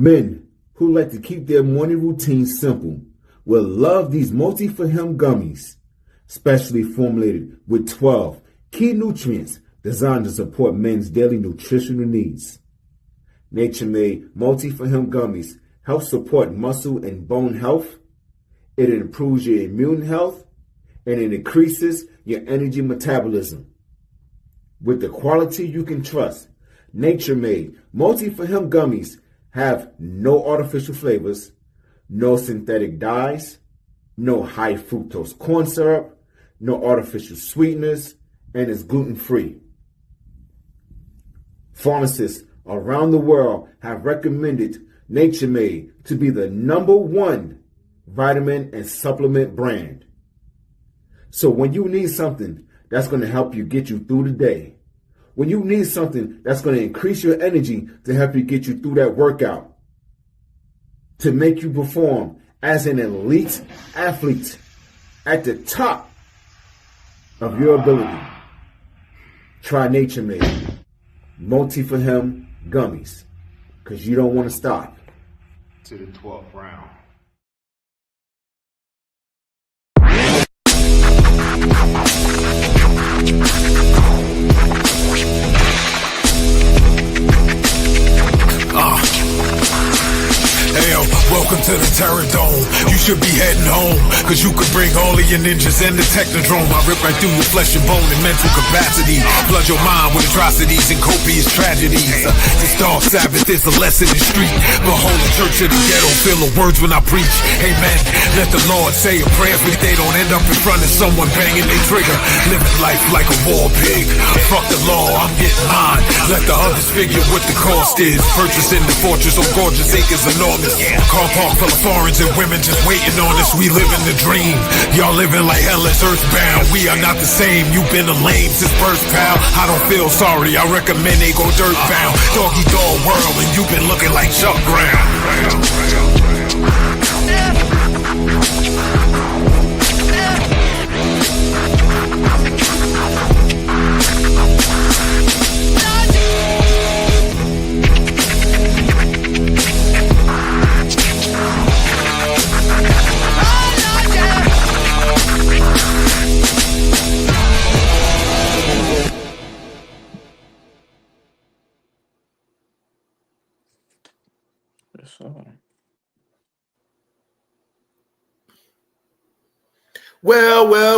Men who like to keep their morning routine simple will love these Multi for Him gummies, specially formulated with 12 key nutrients designed to support men's daily nutritional needs. Nature-made Multi for Him gummies help support muscle and bone health. It improves your immune health, and it increases your energy metabolism. With the quality you can trust, Nature-made Multi for Him gummies have no artificial flavors, no synthetic dyes, no high fructose corn syrup, no artificial sweeteners, and is gluten-free. Pharmacists around the world have recommended Nature-Made to be the #1 vitamin and supplement brand. So when you need something that's going to help you get you through the day, when you need something that's going to increase your energy to help you get you through that workout, to make you perform as an elite athlete at the top of your ability, try Nature-Made Multi for Him gummies, because you don't want to stop. To the 12th round. Hey, welcome to the Terror Dome. You should be heading home, cause you could bring all of your ninjas and the Technodrome. I rip right through your flesh and bone and mental capacity. Flood your mind with atrocities and copious tragedies. This dark Sabbath is a lesson in street. The whole church of the ghetto feel the words when I preach. Amen. Let the Lord say a prayer for they don't end up in front of someone banging their trigger. Living life like a war pig. Fuck the law, I'm getting mine. Let the others figure what the cost is. Purchasing the fortress on gorgeous acres enormous. Car park full of foreigners and women just waiting on us. We living the dream. Y'all living like hell is earthbound. We are not the same. You've been a lame since birth, pal. I don't feel sorry. I recommend they go dirt bound. Doggy dog world, and you've been looking like Chuck Brown.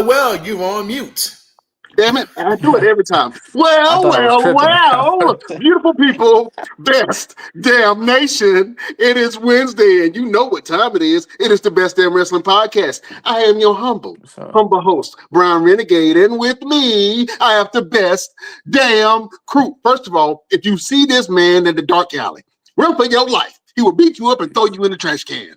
Well, you're on mute. Damn it, I do it every time. Well, beautiful people, best damn nation. It is Wednesday, and you know what time it is. It is the Best Damn Wrestling Podcast. I am your humble host, Brown Renegade, and with me, I have the best damn crew. First of all, if you see this man in the dark alley, run for your life. He will beat you up and throw you in the trash can.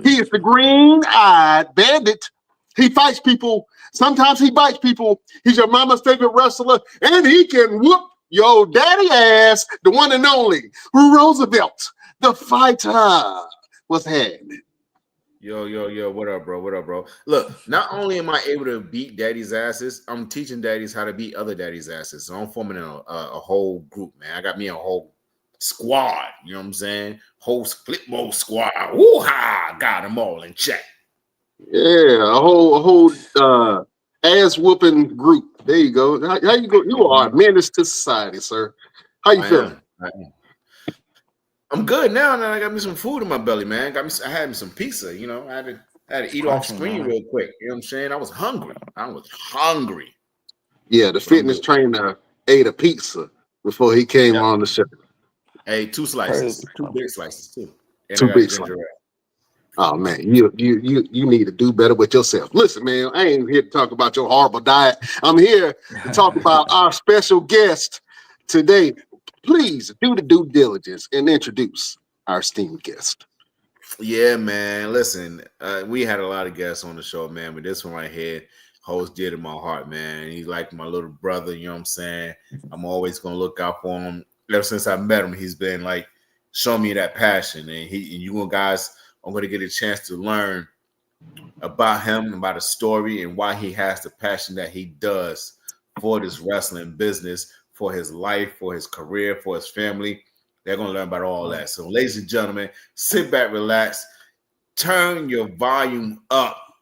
He is the green-eyed bandit. He fights people. Sometimes he bites people. He's your mama's favorite wrestler, and he can whoop your daddy ass, the one and only Roosevelt, the fighter. What's happening? Yo, what up, bro? Look, not only am I able to beat daddy's asses, I'm teaching daddies how to beat other daddy's asses. So I'm forming a whole group, man. I got me a whole squad, you know what I'm saying? Whole split mode squad. Woo-ha! Got them all in check. Yeah, a whole ass whooping group. There you go. How you go? You are a menace to society, sir. How you feeling? I'm good now. Now I got me some food in my belly, man. I had me some pizza. You know, I had to eat off screen real quick. You know what I'm saying? I was hungry. Yeah, the fitness trainer ate a pizza before he came on the show. Hey, 2 slices, 2 big slices too. And 2 big slices. Oh man, you need to do better with yourself. Listen, man, I ain't here to talk about your horrible diet. I'm here to talk about our special guest today. Please do the due diligence and introduce our esteemed guest. Yeah, man. Listen, we had a lot of guests on the show, man, but this one right here holds dear to my heart, man. He's like my little brother, you know what I'm saying? I'm always gonna look out for him. Ever since I met him, he's been like showing me that passion, and you guys are going to get a chance to learn about him, about his story, and why he has the passion that he does for this wrestling business, for his life, for his career, for his family. They're going to learn about all that. So, ladies and gentlemen, sit back, relax, turn your volume up.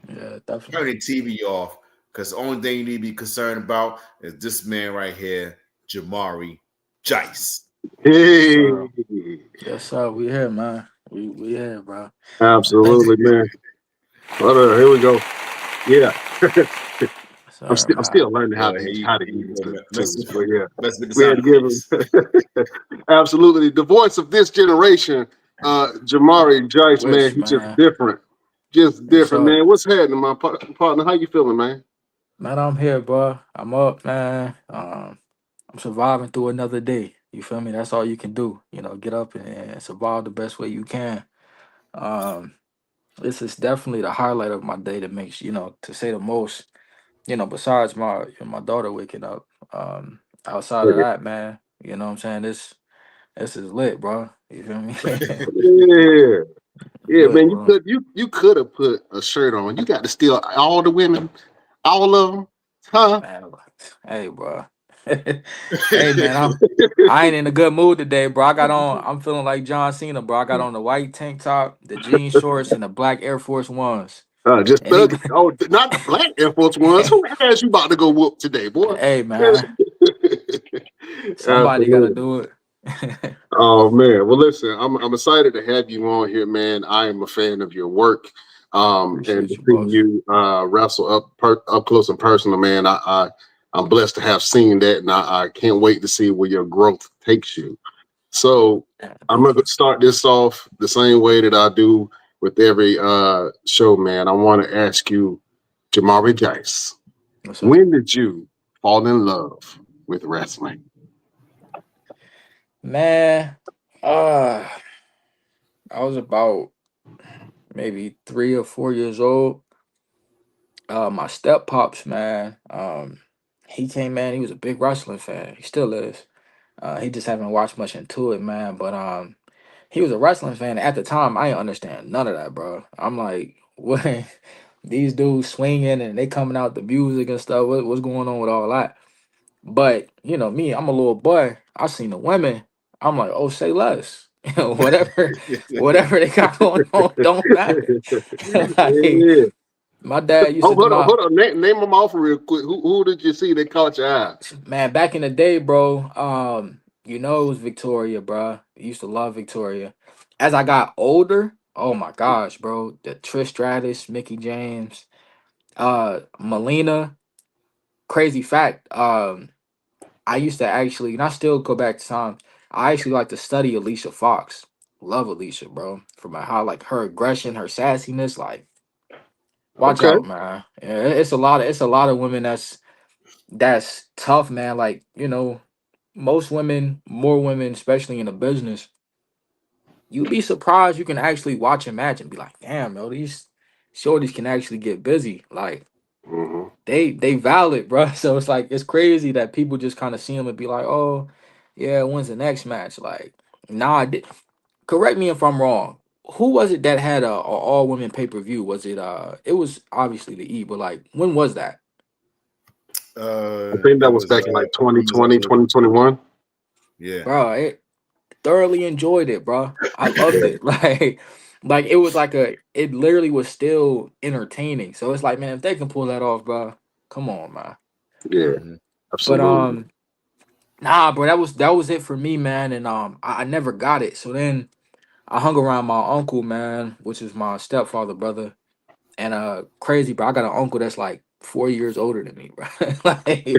Yeah, definitely. Turn the TV off, because the only thing you need to be concerned about is this man right here, Jamarie Jeice. Hey. Yes, sir. We here, man. We here, bro. Absolutely, man. Here we go. Yeah. I'm still learning how to use the tools, but yeah, we had to give him absolutely the voice of this generation. Jamarie Jeice, man, he's just different, man. What's happening, my partner? How you feeling, man? Man, I'm here, bro. I'm up, man. I'm surviving through another day. You feel me? That's all you can do. You know, get up and survive the best way you can. This is definitely the highlight of my day that makes, you know, to say the most. You know, besides my daughter waking up. Outside of that, man, you know what I'm saying? This is lit, bro. You feel me? Yeah, man. You could have put a shirt on. You got to steal all the women, all of them, huh? Man, hey, bro. Hey, man, I ain't in a good mood today, bro. I'm feeling like John Cena, bro. I got on the white tank top, the jean shorts, and the black Air Force Ones. Just thug. Oh, not the black Air Force Ones. Who asked you about to go whoop today, boy? Hey, man. Somebody got to do it. Oh man, well listen, I'm excited to have you on here, man. I am a fan of your work, and to see you wrestle up close and personal, man. I'm blessed to have seen that, and I can't wait to see where your growth takes you. So I'm gonna start this off the same way that I do with every show, man. I want to ask you, Jamarie Jeice, when did you fall in love with wrestling? Man, I was about maybe 3 or 4 years old. My step pops, man. He came, man. He was a big wrestling fan. He still is. He just haven't watched much into it, man. But he was a wrestling fan. At the time, I didn't understand none of that, bro. I'm like, what? These dudes swinging and they coming out the music and stuff. What's going on with all that? But you know me, I'm a little boy. I seen the women. I'm like, oh, say less. whatever they got going on don't matter. Like, my dad used to hold on. Name them off real quick. Who did you see that caught your eye? Man, back in the day, bro, you know it was Victoria, bro. I used to love Victoria. As I got older, oh my gosh, bro. The Trish Stratus, Mickey James, Melina. Crazy fact, I used to actually, and I still go back to time. I actually like to study Alicia Fox. Love Alicia, bro. For my how like her aggression, her sassiness, like watch out, man. Yeah, it's a lot of women that's tough, man. Like, you know, most women, more women, especially in the business, you'd be surprised you can actually watch a match and be like, damn, yo, these shorties can actually get busy. Like they valid, bro. So it's like it's crazy that people just kind of see them and be like, oh, yeah, when's the next match? Like, nah, correct me if I'm wrong. Who was it that had a all women pay per view? Was it it was obviously the E, but like when was that? I think that was back in like 2020, 2021. Yeah, bro, I thoroughly enjoyed it, bro. I loved it. Like it was like it literally was still entertaining. So it's like, man, if they can pull that off, bro, come on, man. Yeah, absolutely. But nah, bro, that was it for me, man. And I never got it. So then I hung around my uncle, man, which is my stepfather brother. And crazy, bro. I got an uncle that's like 4 years older than me, bro. Like,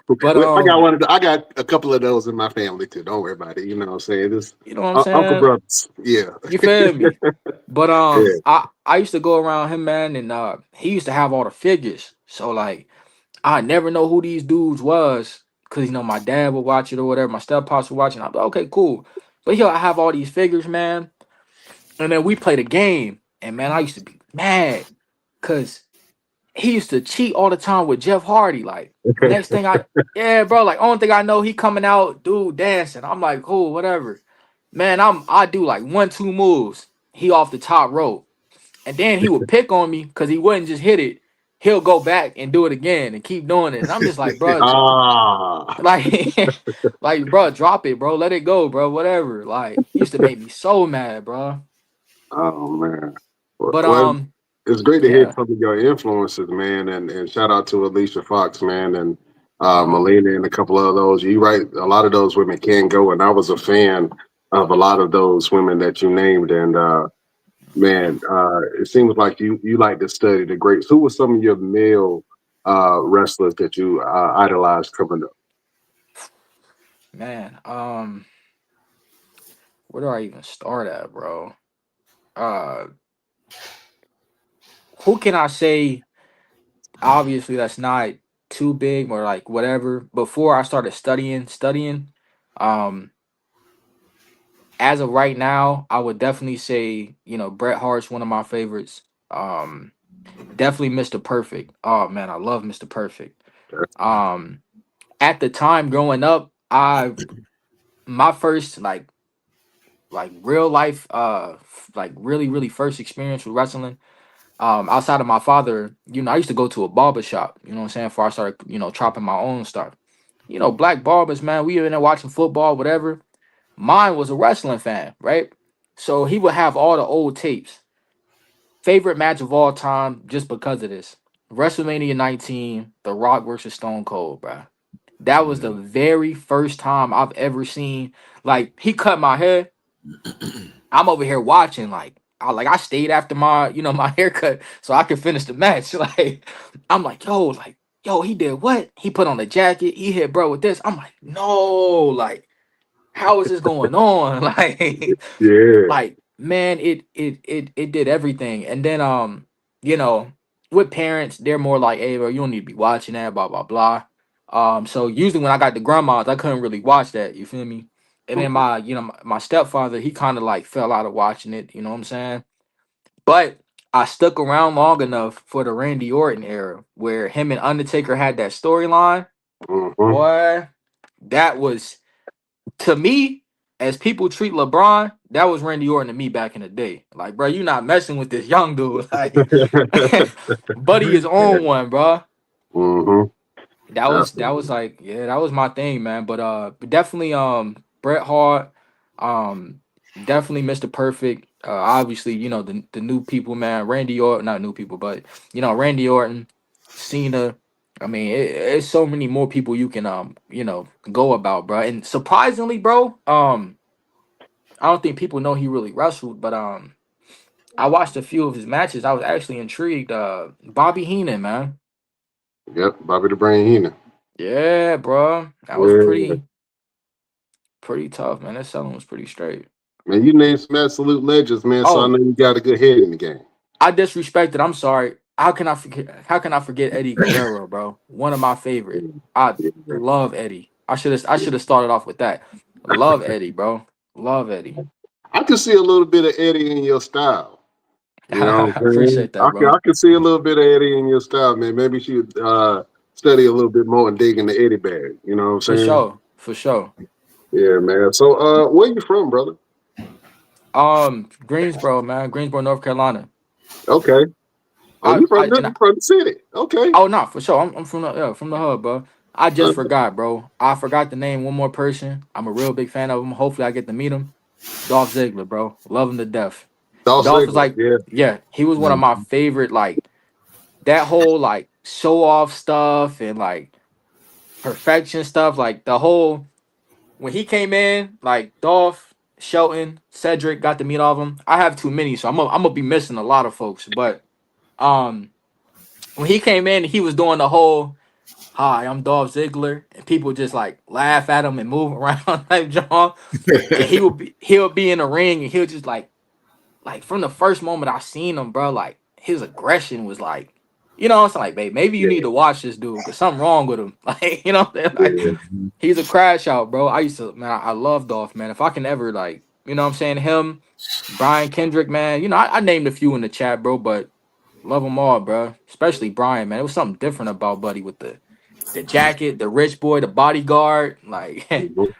but I got a couple of those in my family too. Don't worry about it. You know what I'm saying? This, you know what I'm saying? Uncle brothers. Yeah. You feel me? But I used to go around him, man, and he used to have all the figures. So like I never know who these dudes was, cause you know my dad would watch it or whatever, my step pops would watch it. I'm like, okay, cool. But I have all these figures, man. And then we played a game, and man, I used to be mad, cause he used to cheat all the time with Jeff Hardy. Like next thing yeah, bro. Like only thing I know, he coming out, dude dancing. I'm like, cool, whatever. Man, I do like 1-2 moves. He off the top rope, and then he would pick on me because he wouldn't just hit it. he'll go back and do it again and keep doing it. And I'm just like, bro, Ah, like, like, bro, drop it, bro. Let it go, bro. Whatever. Like, used to make me so mad, bro. oh man. But Well, it's great to hear yeah. some of your influences, man, and shout out to Alicia Fox, man, and Uh-huh. Melina and a couple of those. You right, a lot of those women can go, and I was a fan of a lot of those women that you named, and man, it seems like you like to study the greats. Who were some of your male wrestlers that you idolized coming up? Man, where do I even start at, bro? Uh, who can I say? Obviously, that's not too big or like whatever. Before I started studying, um, as of right now, I would definitely say, Bret Hart's one of my favorites. Um, definitely Mr. Perfect. Oh man, I love Mr. Perfect. Um, at the time growing up, my first like real life like really first experience with wrestling outside of my father, I used to go to a barber shop, you know what I'm saying, before I started, chopping my own stuff. Black barbers, man, we in there watching football, whatever. Mine was a wrestling fan, right? So he would have all the old tapes. Favorite match of all time, just because of this. WrestleMania 19, The Rock versus Stone Cold, bro. That was the very first time I've ever seen, like, he cut my hair. I'm over here watching, I stayed after my, my haircut so I could finish the match. Like, I'm like, yo, he did what? He put on a jacket, he hit bro with this. I'm like, no, like, how is this going on? Yeah. Like, man, it did everything. And then you know, with parents, they're more like, hey, bro, you don't need to be watching that, blah blah blah. So usually when I got the grandmas, I couldn't really watch that. You feel me? And then Mhm. my stepfather, he kind of like fell out of watching it. You know what I'm saying? But I stuck around long enough for the Randy Orton era, where him and Undertaker had that storyline. Mhm. Boy, that was, to me, as people treat LeBron, that was Randy Orton to me back in the day. Like, bro, you not messing with this young dude. Like, Buddy is on one, bro. Mhm. That was Absolutely. like, yeah, that was my thing, man. But definitely Bret Hart, um definitely Mr. Perfect. Obviously, the new people, man. Randy Orton, not new people, but Randy Orton, Cena. I mean, it's so many more people you can go about, bro. And surprisingly, bro, I don't think people know he really wrestled, but I watched a few of his matches. I was actually intrigued. Bobby Heenan, man. Yep. Bobby the Brain Heenan. Yeah, bro. That was Yeah. pretty tough, man. That selling was pretty straight. Man, you named some absolute legends, man. So I Oh, know you got a good head in the game. I disrespected. I'm sorry. How can I forget? How can I forget Eddie Guerrero, bro? One of my favorite. I Yeah. love Eddie. I should have started off with that. Love Eddie, bro. Love Eddie. I can see a little bit of Eddie in your style. You know I what I'm saying? appreciate that, I bro. can see a little bit of Eddie in your style, man. Maybe you should study a little bit more and dig in the Eddie bag. You know what I'm For saying? sure. For sure. Yeah, man. So where you from, brother? Greensboro, man. Greensboro, North Carolina. Okay. Oh, I, you from I and the, I, you from the city. Okay. oh no, for sure. I'm from the hub, bro. I Uh, just forgot, bro. I forgot to name one more person. I'm a real big fan of him. Hopefully, I get to meet him. Dolph Ziggler, bro. Love him to death. Dolph Dolph was Ziggler. like, Yeah. yeah, he was one of my favorite. Like, that whole like show off stuff and like perfection stuff. Like the whole, when he came in, like Dolph, Shelton, Cedric, got to meet all of them. I have too many, so I'm gonna be missing a lot of folks. But um, when he came in, he was doing the whole "Hi, I'm Dolph Ziggler," and people just like laugh at him and move around like John. And he'll be in the ring and he'll just like from the first moment I seen him, bro, like his aggression was like, it's like, babe, maybe you need Yeah. to watch this dude because something wrong with him. Like, like Yeah. he's a crash out, bro. I used to, man, I love Dolph, man. If I can ever like, what I'm saying, him, Brian Kendrick, man, I named a few in the chat, bro, but love them all, bro. Especially Brian, man. It was something different about Buddy with the jacket, the rich boy, the bodyguard. Like, Mhm.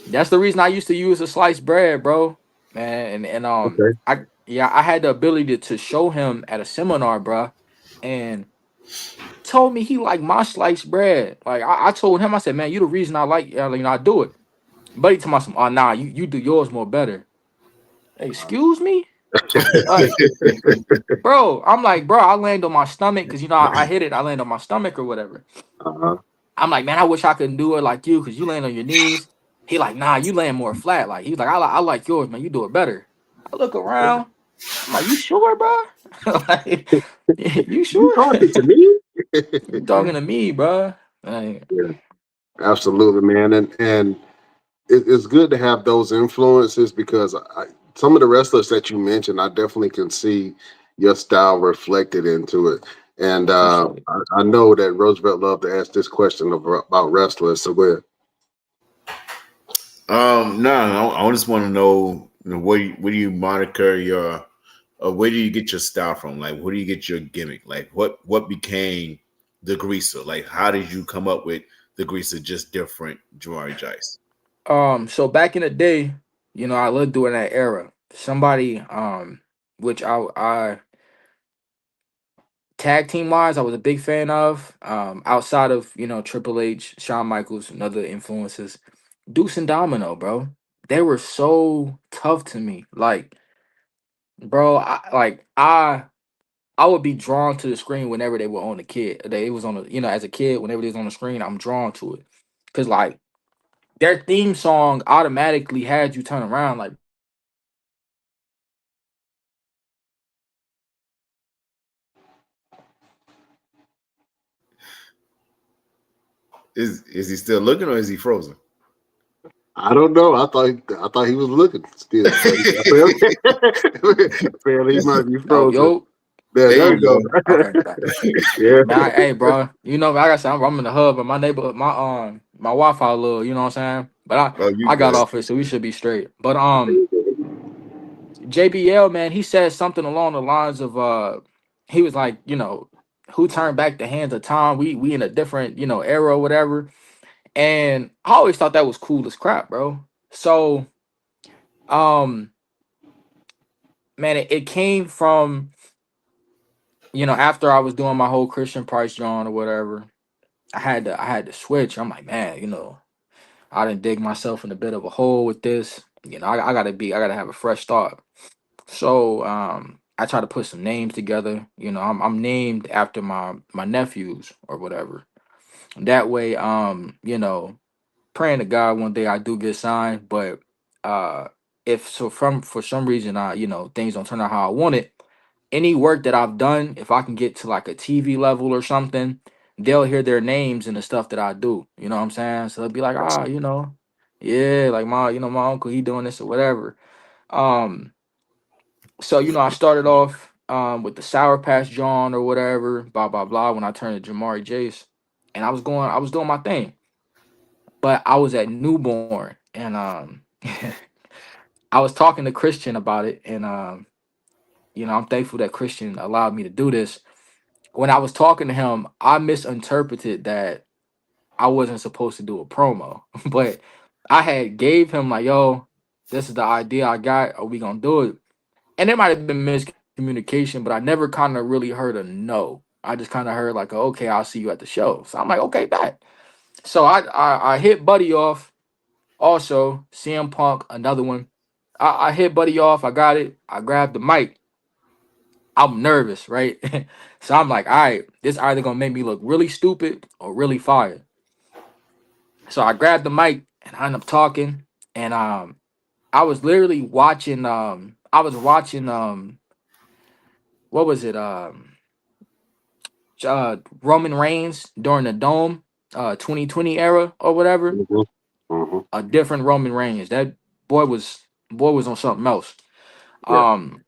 that's the reason I used to use a sliced bread, bro. Man, and Okay. I had the ability to show him at a seminar, bro. And Told me he like my sliced bread. Like I told him, I said, man, you the reason I like, I do it. But he told me some, oh nah, you do yours more better. Excuse me? Like, bro, I'm like, bro, I land on my stomach because I hit it, I land on my stomach or whatever. Uh-huh. I'm like, man, I wish I could do it like you because you land on your knees. He like, nah, you land more flat. Like he's like, I like yours, man. You do it better. I look around. I'm like, you sure, bro? Like, you You sure? talking to me? You talking to me, bro? Like, Yeah, absolutely, man. And it's good to have those influences because some of the wrestlers that you mentioned, I definitely can see your style reflected into it. And appreciate it. I know that Roosevelt loved to ask this question about wrestlers. So we're No, I just want to know, where do you moniker your, where do you get your style from? Like, where do you get your gimmick? Like, what became the greaser? Like, how did you come up with the greaser? Just different, Jamarie Jeice. So back in the day, I lived during that era. Somebody, which I tag team wise, I was a big fan of. Outside of Triple H, Shawn Michaels, and other influences, Deuce and Domino, bro. They were so tough to me. Like, bro, I would be drawn to the screen whenever they were on the kid. They was on the, as a kid, whenever they was on the screen, I'm drawn to it. Cause like their theme song automatically had you turn around. Like, Is he still looking or is he frozen? I don't know. I thought he was looking still, but apparently he might be oh, frozen. yo, There, There there you we go. go. okay. Yeah. Man, hey, bro, like I said, I'm in the hub, but my neighborhood, my Wi-Fi a little, you know what I'm saying? But Oh, you I got good? off it, so we should be straight. But JBL, man, he said something along the lines of he was like, who turned back the hands of time? We in a different, era or whatever. And I always thought that was cool as crap, bro. So, um, man, it came from, after I was doing my whole Christian Price John or whatever, I had to switch. I'm like, man, I didn't dig myself in a bit of a hole with this. I gotta have a fresh start. So I try to put some names together. I'm named after my nephews or whatever. That way, praying to God one day I do get signed. But uh if so from for some reason things don't turn out how I want it, any work that I've done, if I can get to like a TV level or something, they'll hear their names and the stuff that I do. You know what I'm saying? So they'll be like, yeah, like my uncle, he doing this or whatever. Um, so I started off with the Sour Patch John or whatever, blah blah blah. When I turned to Jamarie Jeice, and I was doing my thing, but I was at newborn, and I was talking to Christian about it, and I'm thankful that Christian allowed me to do this. When I was talking to him, I misinterpreted that I wasn't supposed to do a promo, but I had gave him like, yo, this is the idea I got. Are we gonna do it? And it might have been miscommunication, but I never kind of really heard a no. I just kind of heard like, okay, I'll see you at the show. So I'm like, okay, bet. So I hit Buddy off. Also, CM Punk, another one. I hit Buddy off. I got it. I grabbed the mic. I'm nervous, right? So I'm like, all right, this either gonna make me look really stupid or really fire. So I grabbed the mic and I end up talking. And I was literally watching what was it? Roman Reigns during the Dome 2020 era or whatever. Mhm, mhm. A different Roman Reigns. That boy was on something else. Yeah. Um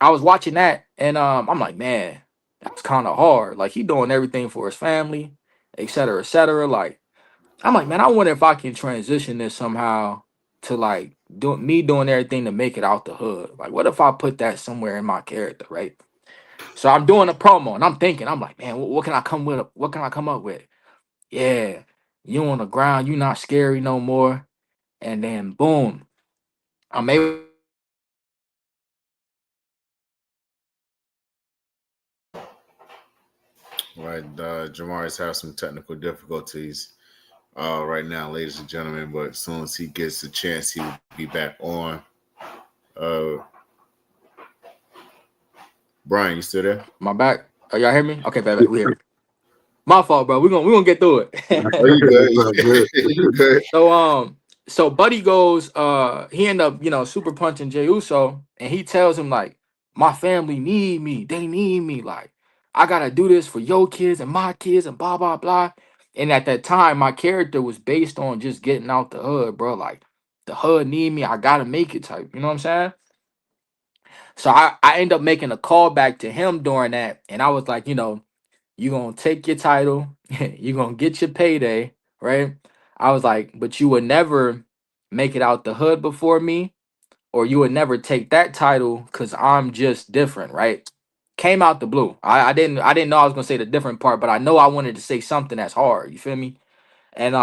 I was watching that and I'm like, man, that's kind of hard. Like he doing everything for his family, et cetera, et cetera. Like I'm like, man, I wonder if I can transition this somehow to like doing everything to make it out the hood. Like, what if I put that somewhere in my character, right? So I'm doing a promo and I'm thinking, I'm like, man, what can I come with? What can I come up with? Yeah, you on the ground, you not scary no more. And then boom, I'm able. Right, Jamarie's having some technical difficulties right now, ladies and gentlemen. But as soon as he gets the chance, he will be back on. Uh, Brian, you still there? My back. Oh, y'all hear me? Okay, baby, we here. My fault, bro. We gonna get through Oh, it. you good? It's not good. You good? So Buddy goes, he end up, super punching Jey Uso, and he tells him like, my family need me. They need me. Like, I gotta do this for your kids and my kids and blah blah blah. And at that time, my character was based on just getting out the hood, bro. Like, the hood need me. I gotta make it type. You know what I'm saying? So I end up making a call back to him during that, and I was like, you gonna take your title, you gonna get your payday, right? I was like, but you would never make it out the hood before me, or you would never take that title because I'm just different, right? Came out the blue. I didn't know I was gonna say the different part, but I know I wanted to say something that's hard. You feel me? And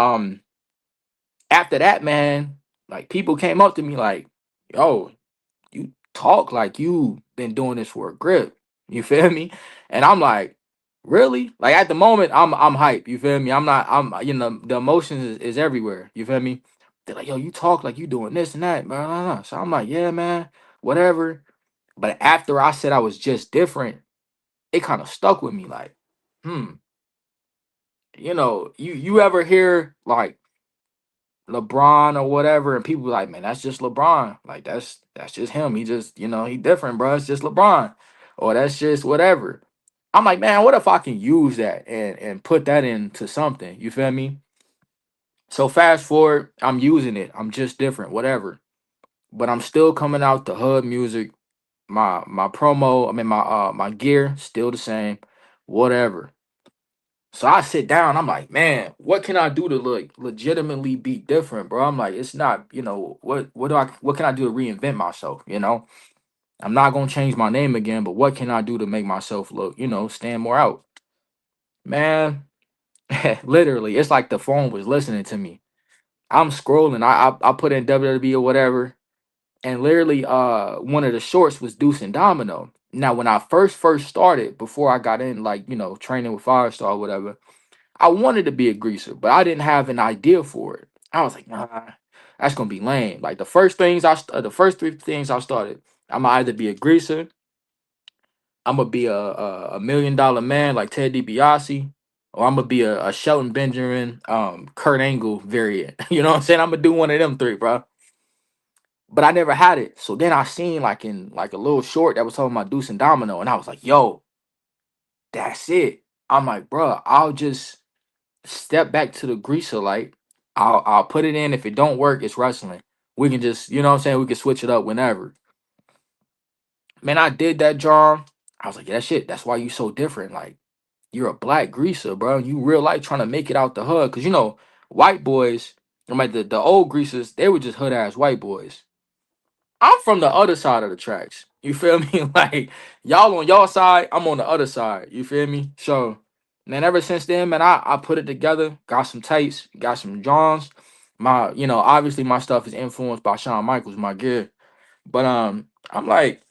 after that, man, like people came up to me like, yo, you talk like you been doing this for a grip. You feel me? And I'm like, really? Like at the moment, I'm hype. You feel me? The emotions is everywhere. You feel me? They're like, yo, you talk like you doing this and that, blah, blah, blah. So I'm like, yeah, man, whatever. But after I said I was just different, it kind of stuck with me. Like, hmm, you ever hear like LeBron or whatever, and people be like, man, that's just LeBron. Like that's just him. He just, he different, bro. It's just LeBron. Or that's just whatever. I'm like, man, what if I can use that and put that into something? You feel me? So fast forward, I'm using it. I'm just different, whatever. But I'm still coming out the hood music. My promo, I mean my gear, still the same, whatever. So I sit down, I'm like, man, what can I do to legitimately be different, bro? I'm like, it's not, what can I do to reinvent myself, I'm not gonna change my name again, but what can I do to make myself look, stand more out? Man, literally, it's like the phone was listening to me. I'm scrolling, I put in WWE or whatever, and literally one of the shorts was Deuce and Domino. Now, when I first started, before I got in, like, training with Firestar or whatever, I wanted to be a greaser, but I didn't have an idea for it. I was like, nah, that's gonna be lame. Like the first three things I started, I'm gonna either be a greaser, I'm gonna be a $1 million man like Ted DiBiase, or I'm gonna be a Shelton Benjamin, Kurt Angle variant. You know what I'm saying? I'm gonna do one of them three, bro. But I never had it. So then I seen like in like a little short that was talking about Deuce and Domino, and I was like, yo, that's it. I'm like, bro, I'll just step back to the greaser light. I'll put it in. If it don't work, it's wrestling. We can just, you know what I'm saying? We can switch it up whenever. Man, I did that, John. I was like, yeah, that shit. That's why you so different. Like, you're a black greaser, bro. You real life trying to make it out the hood. Cause white boys, like the old greasers, they were just hood ass white boys. I'm from the other side of the tracks. You feel me? Like y'all on y'all side, I'm on the other side. You feel me? So, man, ever since then, man, I put it together. Got some tights, got some Johns. Obviously my stuff is influenced by Shawn Michaels, my gear. But I'm like,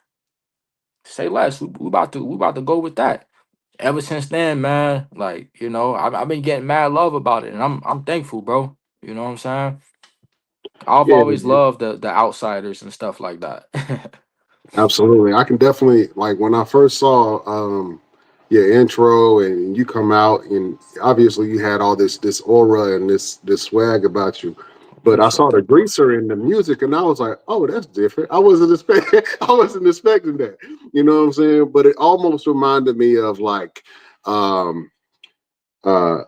say less. We about to go with that. Ever since then, man, like I've been getting mad love about it, and I'm thankful, bro. You know what I'm saying? I've Yeah, always loved the outsiders and stuff like that. absolutely. I can definitely like when I first saw your intro and you come out and obviously you had all this aura and this swag about you. But I Appreciate saw the that, bro. greaser in the music and I was like, oh, that's different. I wasn't expecting I wasn't expecting that. You know what I'm saying? But it almost reminded me of like um uh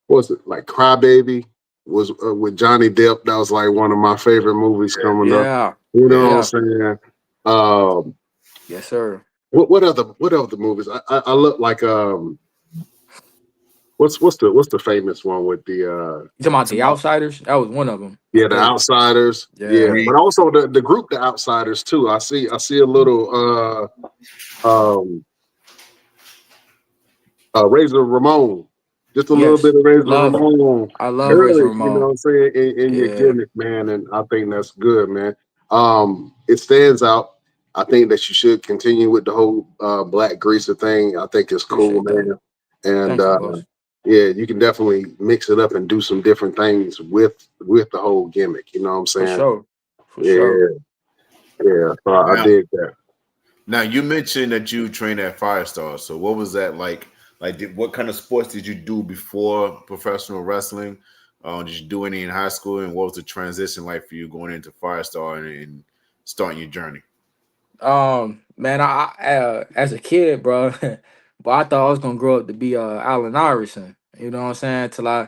what was it like Crybaby was with Johnny Depp. That was like one of my favorite movies coming up. Yeah, You know what I'm yeah, saying? Um, yes, sir. what other movies? I look like what's the famous one with the You talking about the outsiders? That was one of them, I yeah, the think. Outsiders, yeah, Yeah, Reed. but also the group the Outsiders too. I see a little Razor Ramon, just a little yes, bit of Razor love. Ramon I love Razor early, you know what Ramon. I'm saying, in your Yeah, gimmick, man, and I think that's good, man. It stands out. I think that you should continue with the whole black greaser thing. I think it's cool, Appreciate that. man. And Thank you, boss. yeah, you can definitely mix it up and do some different things with the whole gimmick. You know what I'm For saying? sure. For sure. Yeah, yeah. So I Now, did that. now you mentioned that you trained at Firestar. So what was that like? Like, what kind of sports did you do before professional wrestling? Did you do any in high school? And what was the transition like for you going into Firestar and starting your journey? Man, as a kid, bro, but I thought I was gonna grow up to be Allen Iverson. You know what I'm saying? Till I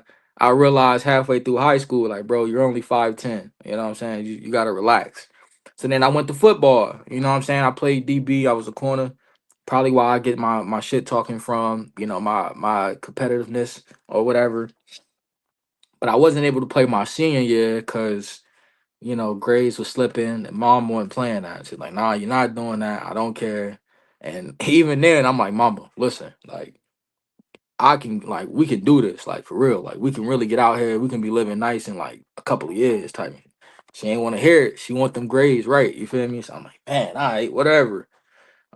realized halfway through high school, like, bro, you're only 5'10". You know what I'm saying? You gotta relax. So then I went to football. You know what I'm saying? I played DB. I was a corner. Probably why I get my shit talking from. You know, my competitiveness or whatever. But I wasn't able to play my senior year because grades was slipping and mom wasn't playing that. She's like, nah, you're not doing that. I don't care. And even then, I'm like, mama, listen, like, we can do this, like, for real. Like, we can really get out here. We can be living nice in like a couple of years type. She ain't want to hear it. She want them grades right. You feel me? So I'm like, man, all right, whatever.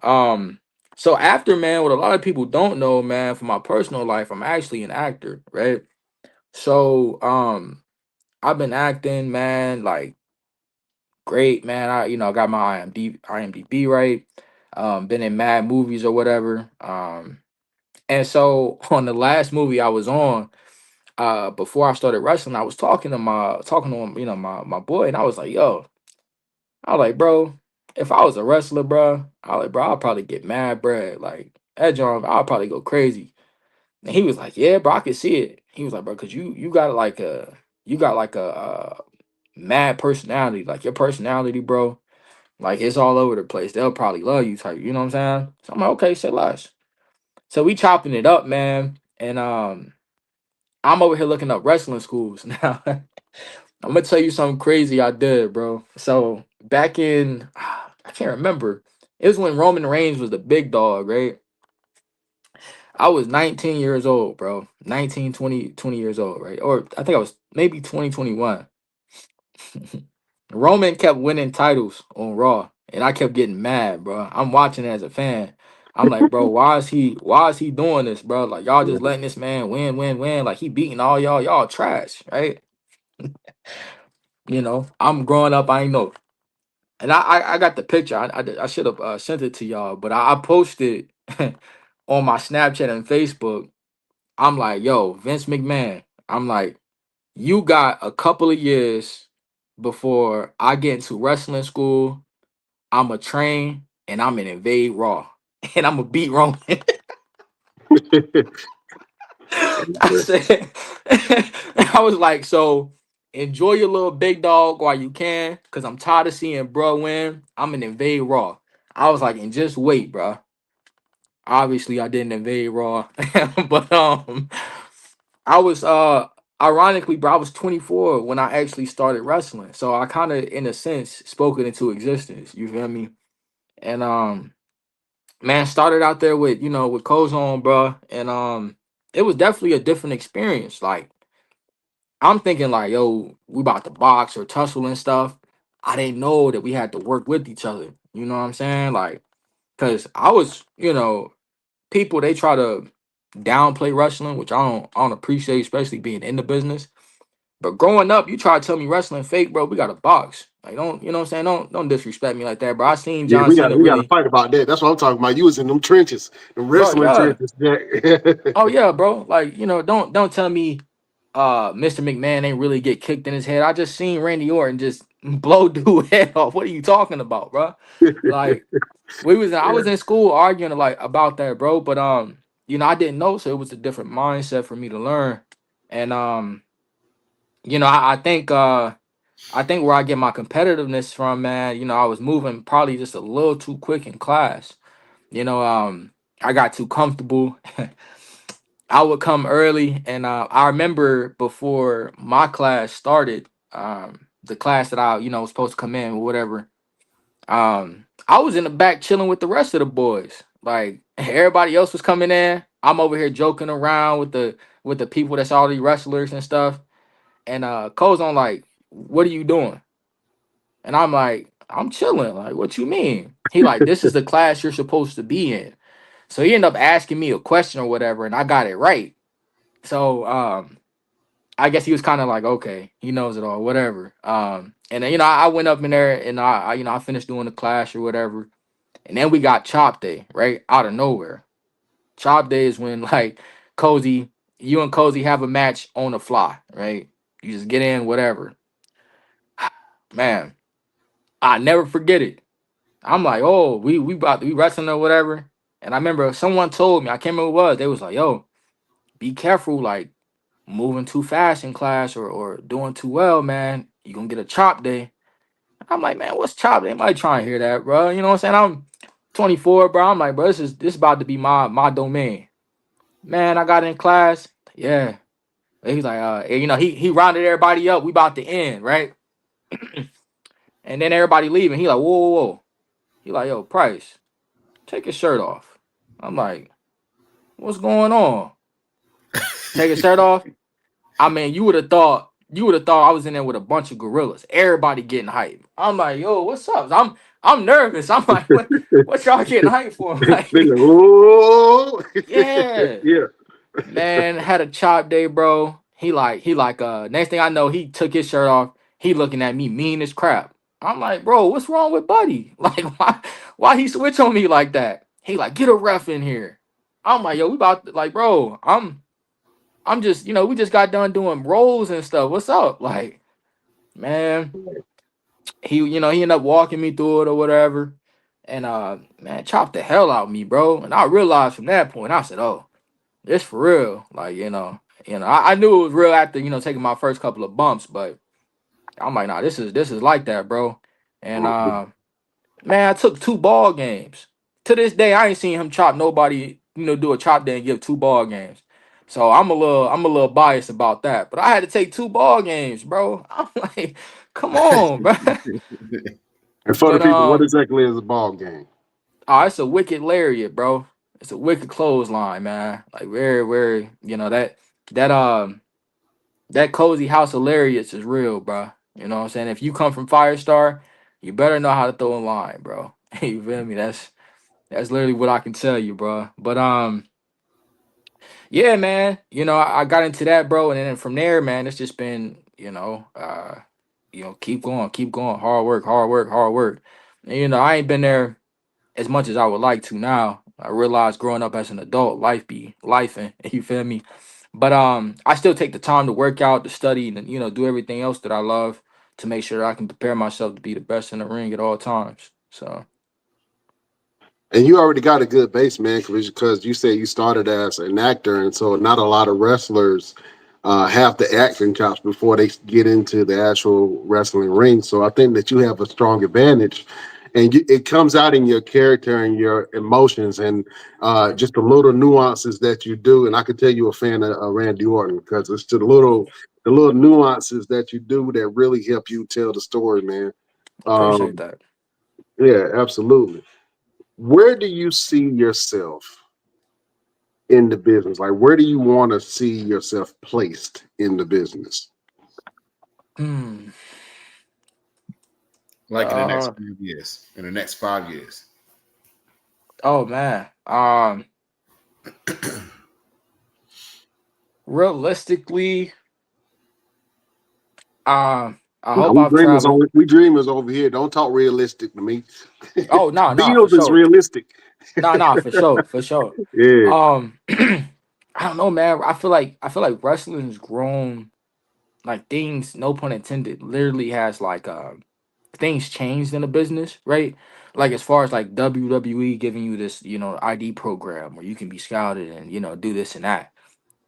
Um, so after, man, what a lot of people don't know, man, for my personal life, I'm actually an actor, right? So, I've been acting, man, like great, man. I got my IMDb right. Been in mad movies or whatever. And so on the last movie I was on, before I started wrestling, I was talking to him, my boy, and I was like, yo, I was like, bro, if I was a wrestler, bro, I'll probably get mad, bro. Like that John, I'll probably go crazy. And he was like, yeah, bro, I can see it. He was like, bro, cause you got like a mad personality, like your personality, bro. Like it's all over the place. They'll probably love you type. You know what I'm saying? So I'm like, okay, say less. So we chopping it up, man. And I'm over here looking up wrestling schools. Now I'm gonna tell you something crazy I did, bro. So back in I can't remember. It was when Roman Reigns was the big dog, right? I was 19 years old, bro. 19, 20 years old, right? Or I think I was maybe 2021. Roman kept winning titles on Raw, and I kept getting mad, bro. I'm watching it as a fan. I'm like, bro, why is he doing this, bro? Like y'all just letting this man win, win, win. Like he beating all y'all trash, right? I'm growing up, I ain't know. And I got the picture. I should have sent it to y'all, but I posted on my Snapchat and Facebook. I'm like, yo, Vince McMahon. I'm like, you got a couple of years before I get into wrestling school. I'm a train and I'm an invade Raw. And I'm a beat Roman. I said I was like, so enjoy your little big dog while you can, because I'm tired of seeing bro win. I'm an invade Raw. I was like, and just wait, bro. Obviously I didn't invade Raw. But I was ironically, bro, I was 24 when I actually started wrestling. So I kind of in a sense spoke it into existence. You feel me? And man, started out there with Kozone, bro, and it was definitely a different experience. Like I'm thinking, like, yo, we about to box or tussle and stuff. I didn't know that we had to work with each other. You know what I'm saying? Like, cause I was, people they try to downplay wrestling, which I don't appreciate, especially being in the business. But growing up, you try to tell me wrestling fake, bro. We got to box. Like, don't you know what I'm saying? Don't disrespect me like that, bro. I seen Yeah, John Cena we got to really, fight about that. That's what I'm talking about. You was in them trenches, the bro. wrestling Yeah. trenches. Jack. Oh yeah, bro. Like, don't tell me Mr. McMahon ain't really get kicked in his head. I just seen Randy Orton just blow dude head off. What are you talking about, bro? Like I was in school arguing like about that, bro. But I didn't know, so it was a different mindset for me to learn. And I think where I get my competitiveness from, man, I was moving probably just a little too quick in class. I got too comfortable. I would come early, and I remember before my class started, the class that I, was supposed to come in or whatever. I was in the back chilling with the rest of the boys. Like everybody else was coming in. I'm over here joking around with the people that's already wrestlers and stuff. And Cole's on like, "What are you doing?" And I'm like, "I'm chilling." Like, "What you mean?" He like, this is the class you're supposed to be in. So he ended up asking me a question or whatever, and I got it right. So I guess he was kind of like, okay, he knows it all, whatever. And then I went up in there and I finished doing the class or whatever, and then we got chop day right out of nowhere. Chop day is when like Cozy, you and Cozy have a match on the fly, right? You just get in, whatever. Man, I never forget it. I'm like, oh, we about to be wrestling or whatever. And I remember someone told me, I can't remember who it was. They was like, yo, be careful, like moving too fast in class or doing too well, man. You gonna get a chop day. I'm like, man, what's chop day? Anybody trying to hear that, bro? You know what I'm saying? I'm 24, bro. I'm like, bro, this about to be my domain. Man, I got in class. Yeah. He's like, he rounded everybody up. We about to end, right? And then everybody leaving. He like, whoa, whoa, whoa. He like, yo, Price, take your shirt off. I'm like, what's going on? Take his shirt off. I mean, you would have thought I was in there with a bunch of gorillas. Everybody getting hype. I'm like, yo, what's up? I'm nervous. I'm like, what y'all getting hype for? Like, They go, oh, yeah. yeah. Man, had a chop day, bro. He like next thing I know, he took his shirt off. He looking at me mean as crap. I'm like, bro, what's wrong with Buddy? Like, why he switch on me like that? He like, get a ref in here. I'm like, yo, we about to, like, bro, I'm just, we just got done doing rolls and stuff. What's up? Like, man, he ended up walking me through it or whatever. And man, chopped the hell out of me, bro. And I realized from that point, I said, oh, it's for real. Like, I knew it was real after, taking my first couple of bumps, but I'm like, nah, this is like that, bro. And man, I took 2 ball games. To this day, I ain't seen him chop nobody, do a chop day and give 2 ball games. So I'm a little biased about that. But I had to take 2 ball games, bro. I'm like, come on, bro. And for the But people, what exactly is a ball game? oh, it's a wicked lariat, bro. It's a wicked clothesline, man. Like very, very, that that cozy house of lariats is real, bro. You know what I'm saying? If you come from Firestar, you better know how to throw a line, bro. You feel me? That's literally what I can tell you, bro. But yeah, man. I got into that, bro, and then from there, man, it's just been, keep going, hard work, hard work, hard work. And, I ain't been there as much as I would like to now. I realize growing up as an adult, life be life, and you feel me. But I still take the time to work out, to study, and do everything else that I love to make sure I can prepare myself to be the best in the ring at all times. So And you already got a good base, man, because you said you started as an actor, and so not a lot of wrestlers have the acting chops before they get into the actual wrestling ring. So I think that you have a strong advantage, and it comes out in your character and your emotions, and just the little nuances that you do. And I can tell you a fan of Randy Orton because it's the little nuances that you do that really help you tell the story, man. appreciate Um, that. yeah, absolutely. Where do you see yourself in the business? Like, where do you want to see yourself placed in the business? Hmm. Like in the next Uh. 5 years. In the next 5 years. Oh man. Realistically, I No, hope we I've dreamers traveled. over we dreamers over here. Don't talk realistic to me. Oh no, no, for Bills is sure. realistic. No, no, for sure, for sure. Yeah. I don't know, man. I feel like wrestling's grown. Like things, no pun intended, literally has like things changed in the business, right? Like as far as like WWE giving you this, ID program where you can be scouted and do this and that.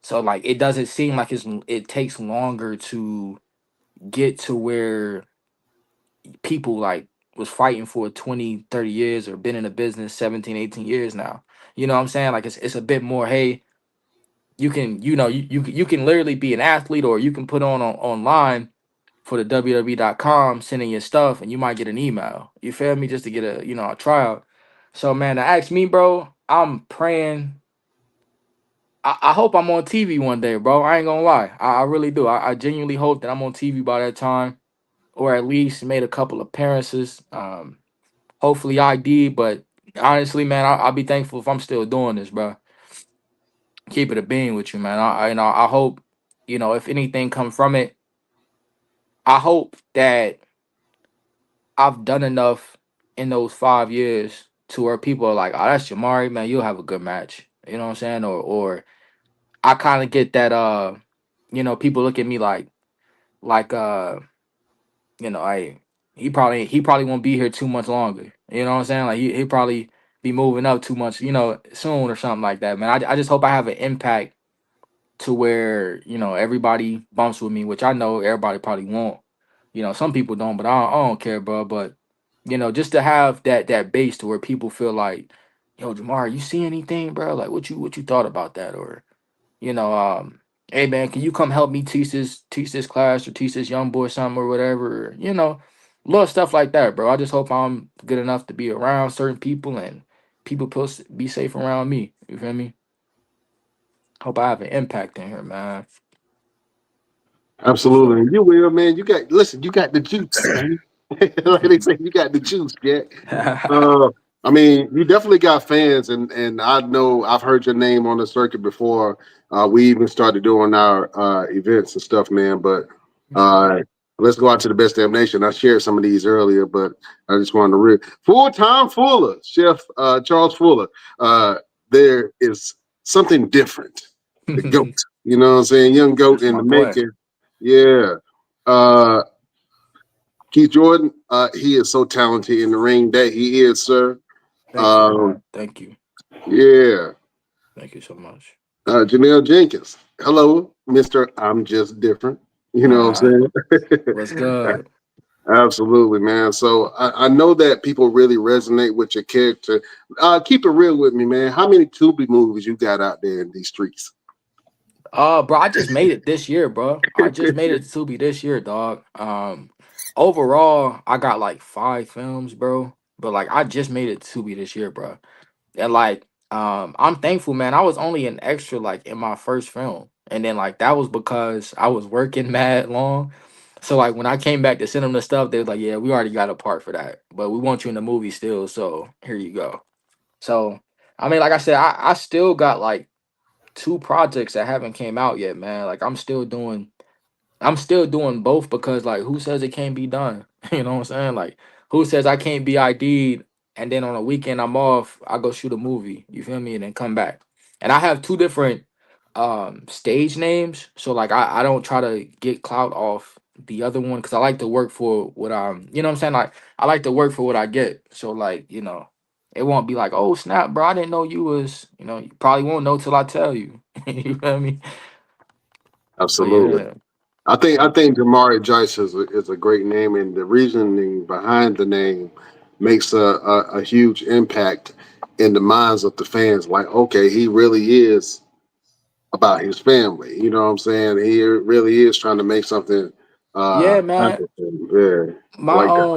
So like it doesn't seem like it takes longer to get to where people like was fighting for 20, 30 years or been in the business 17, 18 years now. You know what I'm saying? Like it's a bit more, hey, you can, you can literally be an athlete or you can put on online for the WWE.com, sending your stuff, and you might get an email. You feel me? Just to get a tryout. So man, to ask me, bro, I'm praying. I hope I'm on TV one day, bro. I ain't gonna lie. I really do. I genuinely hope that I'm on TV by that time, or at least made a couple appearances. hopefully ID. But honestly, man, I'll be thankful if I'm still doing this, bro. Keep it a being with you, man. I hope, if anything come from it, I hope that I've done enough in those 5 years to where people are like, oh, that's Jamarie, man, you'll have a good match. You know what I'm saying? Or I kind of get that people look at me like I he probably won't be here 2 months longer. You know what I'm saying? Like he probably be moving up too much, soon or something like that, man. I just hope I have an impact to where everybody bumps with me, which I know everybody probably won't. Some people don't, but I don't care, bro. But just to have that base to where people feel like, yo, Jamar, you see anything, bro? Like what you thought about that, or you know, um, hey man, can you come help me teach this class or teach this young boy something or whatever? Or, little stuff like that, bro. I just hope I'm good enough to be around certain people and people be safe around me. You feel me? Hope I have an impact in here, man. For Absolutely. sure. And you will, man. You got the juice, man. Like they say, you got the juice, Jack. Uh, I mean, you definitely got fans, and I know I've heard your name on the circuit before. We even started doing our events and stuff, man. But uh, let's go out to the best damn nation. I shared some of these earlier, but I just wanted to full-time Fuller, Chef Charles Fuller. There is something different. The goat, you know what I'm saying? Young goat That's in my the boy. making. Yeah. Uh, Keith Jordan, he is so talented in the ring that he is, sir. Thank you, Um, man. Thank you. yeah. Thank you so much. Janelle Jenkins. Hello, Mr. I'm Just Different. You know what I'm saying? What's good? Absolutely, man. So I know that people really resonate with your character. Keep it real with me, man. How many Tubi movies you got out there in these streets? Bro, I just made it this year, bro. I just made it to Tubi this year, dog. Overall, I got like 5 films, bro. But like, I just made it to Tubi this year, bro. And like, I'm thankful, man. I was only an extra like in my first film, and then like that was because I was working mad long. So like when I came back to send them the stuff, they was like, "Yeah, we already got a part for that, but we want you in the movie still. So here you go." So I mean, like I said, I still got like 2 projects that haven't came out yet, man. Like I'm still doing both because like who says it can't be done? You know what I'm saying? Like who says I can't be ID'd and then on a weekend I'm off, I go shoot a movie, you feel me, and then come back. And I have 2 different stage names. So like I don't try to get clout off the other one because I like to work for what you know what I'm saying? Like I like to work for what I get. So like, it won't be like, oh snap, bro, I didn't know you was, you probably won't know till I tell you. You feel me? So Absolutely. yeah. I think Jamarie Jeice is a great name, and the reasoning behind the name makes a huge impact in the minds of the fans. Like, okay, he really is about his family. You know what I'm saying? He really is trying to make something Yeah, man. happen for him. Yeah, I My like that.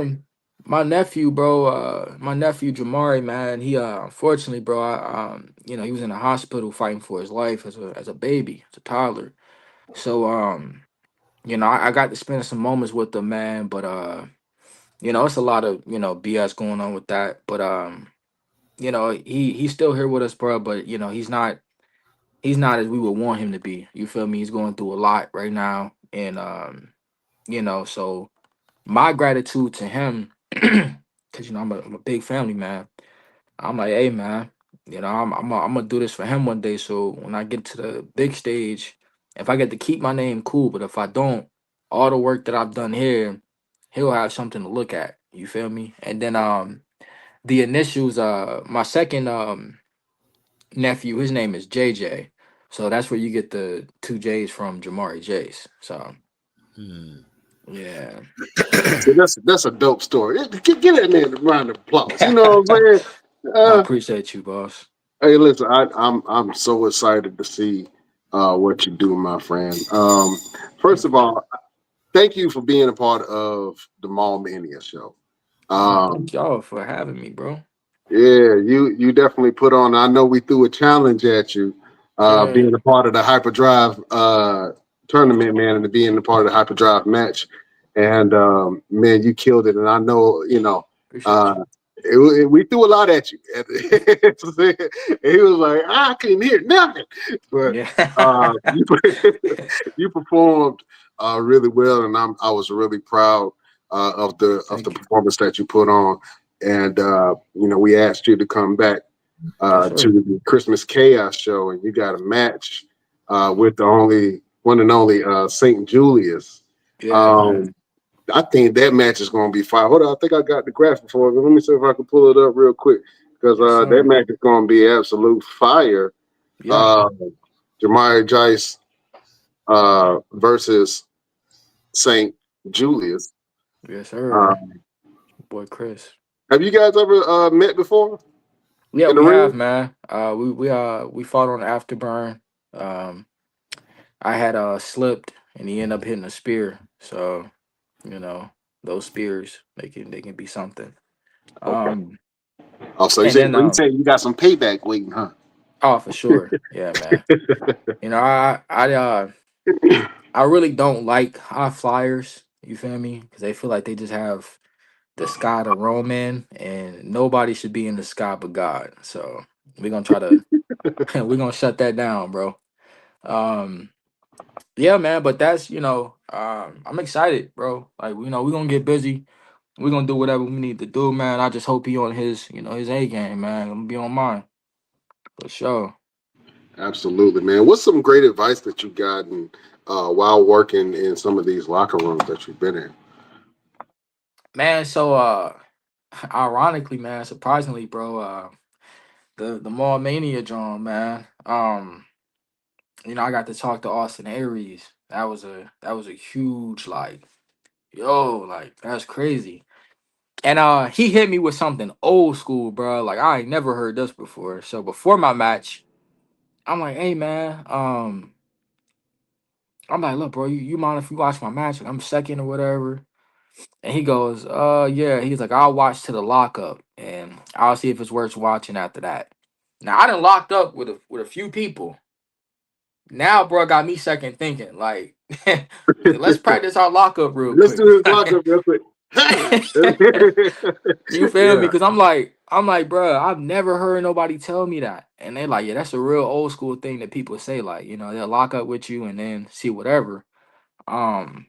my nephew, bro, my nephew Jamari, man, he unfortunately, bro, he was in the hospital fighting for his life as a baby, as a toddler. So I got to spend some moments with him, man, but it's a lot of, BS going on with that. But he's still here with us, bro, but he's not as we would want him to be. You feel me? He's going through a lot right now. And so my gratitude to him, because I'm a big family man. I'm like, hey man, I'm gonna do this for him one day. So when I get to the big stage, if I get to keep my name, cool. But if I don't, all the work that I've done here, he'll have something to look at. You feel me? And then the initials, my second nephew, his name is JJ. So that's where you get the 2 J's from, Jamarie Jeice. So yeah. So that's a dope story. Get that man a round of applause. You know what I'm saying? I Uh, appreciate you, boss. Hey, listen, I'm so excited to see what you do, my friend. First Thank of you. all, thank you for being a part of the Mall Mania show. Nah, Um, thank y'all for having me, bro. yeah, you definitely put on. I know we threw a challenge at you, Yeah, being a part of the Hyperdrive tournament, man, and being a part of the Hyperdrive match. And man, you killed it. And I know, appreciate uh, you. We threw a lot at you. And he was like, I couldn't hear nothing. But Yeah. you, you performed really well, and I was really proud of the Thank you. performance that you put on. And we asked you to come back Yes, to sir. the Christmas Chaos show, and you got a match with the only one and only Saint Julius. Yeah, man. Um, I think that match is going to be fire. Hold on, I think I got the graphic for it. Let me see if I can pull it up real quick because Yes, that sir. match is going to be absolute fire. Yeah. Uh, Jamarie Jeice versus Saint Julius. Yes, Uh, sir. Boy, Chris. have you guys ever met before Yeah, in the we ring? have, man. We fought on Afterburn. Um, I had slipped and he ended up hitting a spear. So, you know, those spears they can be something. Okay. Um, Oh, so and then you say you got some payback waiting, huh? oh, for sure. Yeah, man. You know, I really don't like high flyers. You feel me? Because they feel like they just have the sky to roam in, and nobody should be in the sky but God. So we're gonna try to we're gonna shut that down, bro. Um, yeah, man. But that's I'm excited, bro. Like we're gonna get busy. We're gonna do whatever we need to do, man. I just hope he on his A game, man. I'm gonna be on mine for sure. Absolutely, man. What's some great advice that you gotten while working in some of these locker rooms that you've been in? Man, so ironically, man, surprisingly, bro, the Mall Mania drum, man. I got to talk to Austin Aries. That was a huge like that's crazy. And he hit me with something old school, bro. Like I ain't never heard this before. So before my match, I'm like, hey man, I'm like, look, bro, you mind if you watch my match? Like, I'm second or whatever. And he goes, yeah. He's like, I'll watch to the lockup and I'll see if it's worth watching after that. Now I done locked up with a few people. Now, bro, got me second thinking. Like, let's practice our lockup real Let's quick. do this lockup real quick. Hey, You feel me? yeah, Because I'm like, bro, I've never heard nobody tell me that. And they like, yeah, that's a real old school thing that people say. Like, they'll lock up with you and then see whatever. Um,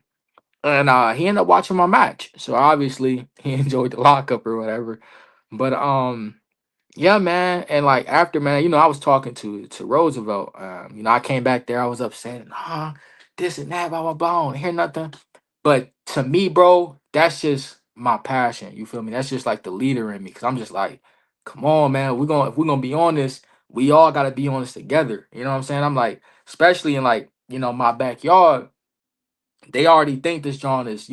and he ended up watching my match, so obviously he enjoyed the lockup or whatever. But yeah, man. And like after, man, I was talking to Roosevelt. I came back there, I was upset, this and that, blah blah blah. I don't hear nothing. But to me, bro, that's just my passion. You feel me? That's just like the leader in me. Cause I'm just like, come on, man. If we're gonna be on this, we all gotta be on this together. You know what I'm saying? I'm like, especially in like, my backyard, they already think this John is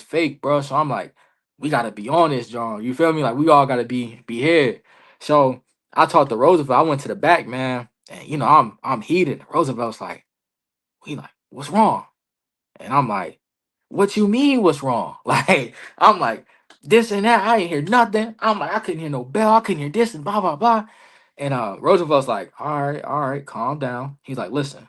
fake, bro. So I'm like, we gotta be on this, John. You feel me? Like we all gotta be here. So I talked to Roosevelt. I went to the back, man, and I'm heated. Roosevelt's like, what's wrong? And I'm like, what you mean what's wrong? Like, I'm like, this and that. I ain't hear nothing. I'm like, I couldn't hear no bell. I couldn't hear this and blah blah blah. And Roosevelt's like, all right, calm down. He's like, listen.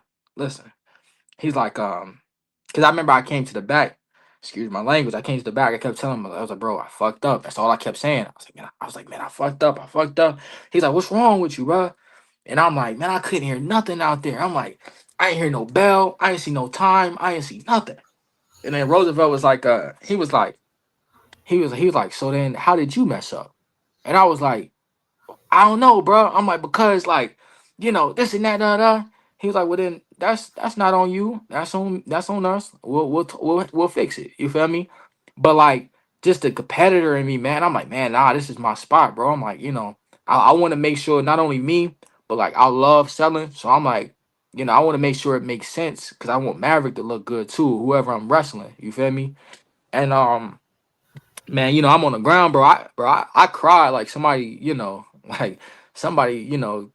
He's like, because I remember I came to the back. Excuse my language. I came to the back. I kept telling him, I was like, bro, I fucked up. That's all I kept saying. I was like, man, I fucked up. I fucked up. He's like, what's wrong with you, bro? And I'm like, man, I couldn't hear nothing out there. I'm like, I ain't hear no bell. I ain't see no time. I ain't see nothing. And then Roosevelt was like, he was like, so then how did you mess up? And I was like, I don't know, bro. I'm like, because like, this and that, He was like, well then that's not on you. That's on us. We'll fix it. You feel me? But like just the competitor in me, man, I'm like, man, nah, this is my spot, bro. I'm like, I want to make sure not only me, but like I love selling. So I'm like, I want to make sure it makes sense because I want Maverick to look good too, whoever I'm wrestling. You feel me? And man, I'm on the ground, bro. I cry like somebody, like somebody,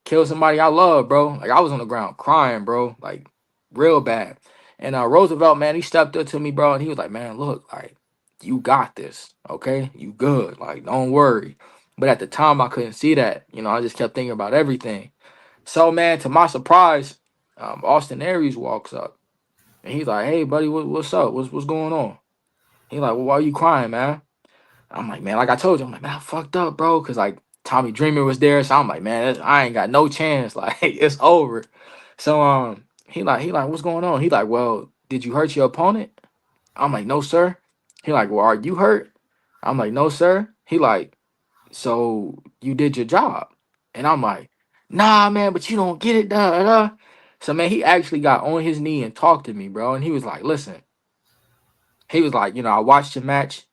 killed somebody I love, bro. Like I was on the ground crying, bro, like real bad. And Roosevelt, man, he stepped up to me, bro, and he was like, man, look, like you got this, okay? You good, like don't worry. But at the time, I couldn't see that. I just kept thinking about everything. So, man, to my surprise, Austin Aries walks up, and he's like, hey, buddy, what's up? What's going on? He's like, well, why are you crying, man? I'm like, man, like I told you, I'm like, man, I fucked up, bro, because like Tommy Dreamer was there, so I'm like, man, I ain't got no chance. Like, it's over. So he like, what's going on? He like, well, did you hurt your opponent? I'm like, no, sir. He like, well, are you hurt? I'm like, no, sir. He like, so you did your job. And I'm like, nah, man, but you don't get it, da. So man, he actually got on his knee and talked to me, bro. And he was like, listen, he was like, I watched your match,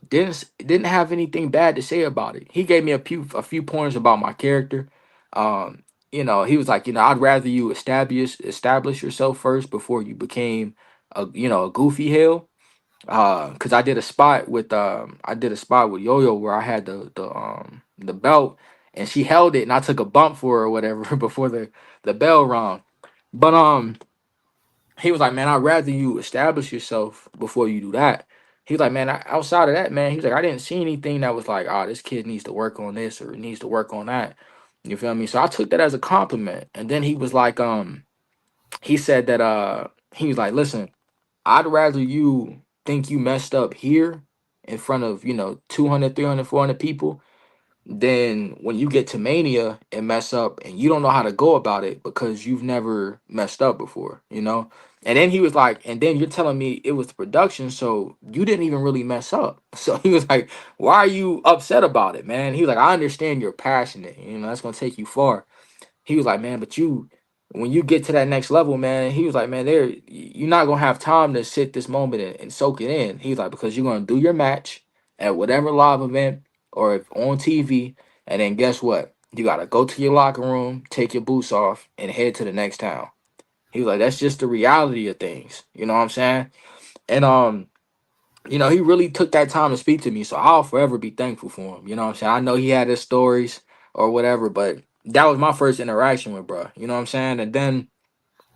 didn't have anything bad to say about it. He gave me a few pointers about my character. He was like, I'd rather you establish yourself first before you became a goofy hell. Cause I did a spot with Yo-Yo where I had the belt, and she held it and I took a bump for her or whatever before the bell rung. But he was like, man, I'd rather you establish yourself before you do that. He's like, man, outside of that, man, he's like, I didn't see anything that was like, this kid needs to work on this or needs to work on that. You feel me? So I took that as a compliment. And then he was like, he said that he was like, listen, I'd rather you think you messed up here in front of, 200, 300, 400 people, then when you get to Mania and mess up and you don't know how to go about it because you've never messed up before. And then he was like, and then you're telling me it was the production, so you didn't even really mess up. So he was like, why are you upset about it, man? He was like, I understand you're passionate, that's gonna take you far. He was like, man, but when you get to that next level, man, he was like, man, you're not gonna have time to sit this moment and soak it in. He's like, because you're gonna do your match at whatever live event or if on TV, and then guess what? You gotta go to your locker room, take your boots off, and head to the next town. He was like, that's just the reality of things. You know what I'm saying? And he really took that time to speak to me. So I'll forever be thankful for him. You know what I'm saying? I know he had his stories or whatever, but that was my first interaction with bro. You know what I'm saying? And then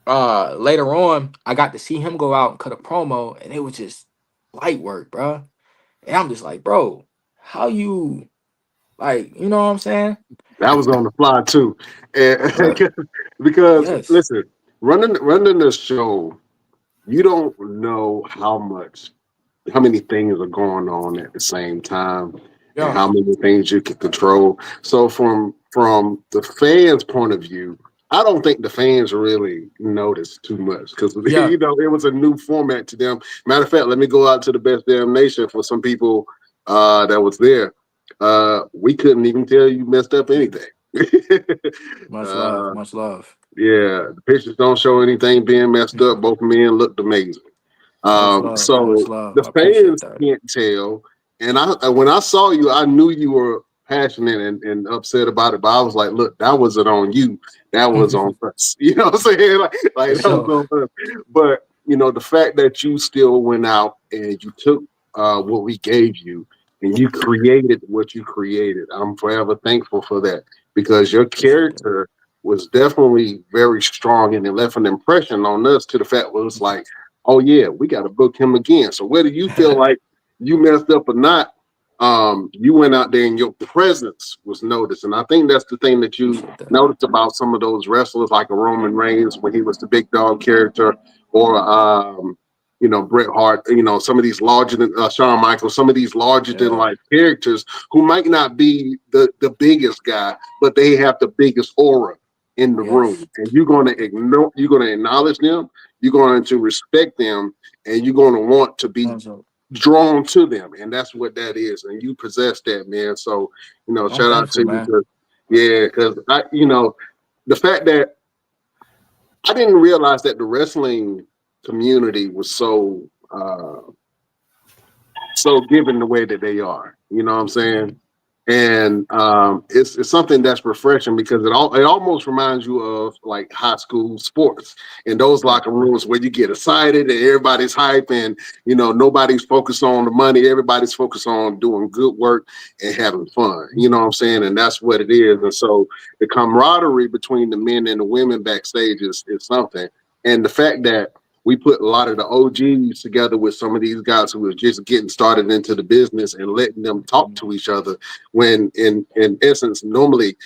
later on, I got to see him go out and cut a promo, and it was just light work, bro. And I'm just like, bro, how you like, you know what I'm saying? That was on the fly too, and Bruh, because yes. listen, running the show, you don't know how many things are going on at the same time, and Yeah. how many things you can control. So from the fans' point of view, I don't think the fans really noticed too much because Yeah. it was a new format to them. Matter of fact, let me go out to the Best Damn Nation for some people that was there. We couldn't even tell you messed up anything. Much love. uh, Much love. yeah, the pictures don't show anything being messed up. Both men looked amazing. Much love. Much So love. the I appreciate fans that. can't tell. And when I saw you, I knew you were passionate and upset about it. But I was like, look, that wasn't on you. That was on us. You know what I'm saying? Like For that was sure. on us. But the fact that you still went out and you took what we gave you and you created what you created, I'm forever thankful for that because your Appreciate that. character was definitely very strong and it left an impression on us to the fact was like, oh yeah, we got to book him again. So whether you feel like you messed up or not, you went out there and your presence was noticed. And I think that's the thing that you Appreciate that. noticed about some of those wrestlers like a Roman Reigns when he was the big dog character, or Bret Hart, some of these larger than Shawn Michaels, some of these larger than Yeah. life characters who might not be the biggest guy, but they have the biggest aura in the Yes. room. And you're going to acknowledge them, you're going to respect them, and you're going to want to be Also, drawn to them. And that's what that is. And you possess that, man. So, I'm shout out thankful, to you. man. Because the fact that I didn't realize that the wrestling community was so given the way that they are. You know what I'm saying? And it's something that's refreshing because it almost reminds you of like high school sports in those Yeah. locker rooms where you get excited and everybody's hype and nobody's focused on the money, everybody's focused on doing good work and having fun. You know what I'm saying? And that's what it is. And so the camaraderie between the men and the women backstage is something. And the fact that we put a lot of the OGs together with some of these guys who are just getting started into the business and letting them talk to each other when in essence normally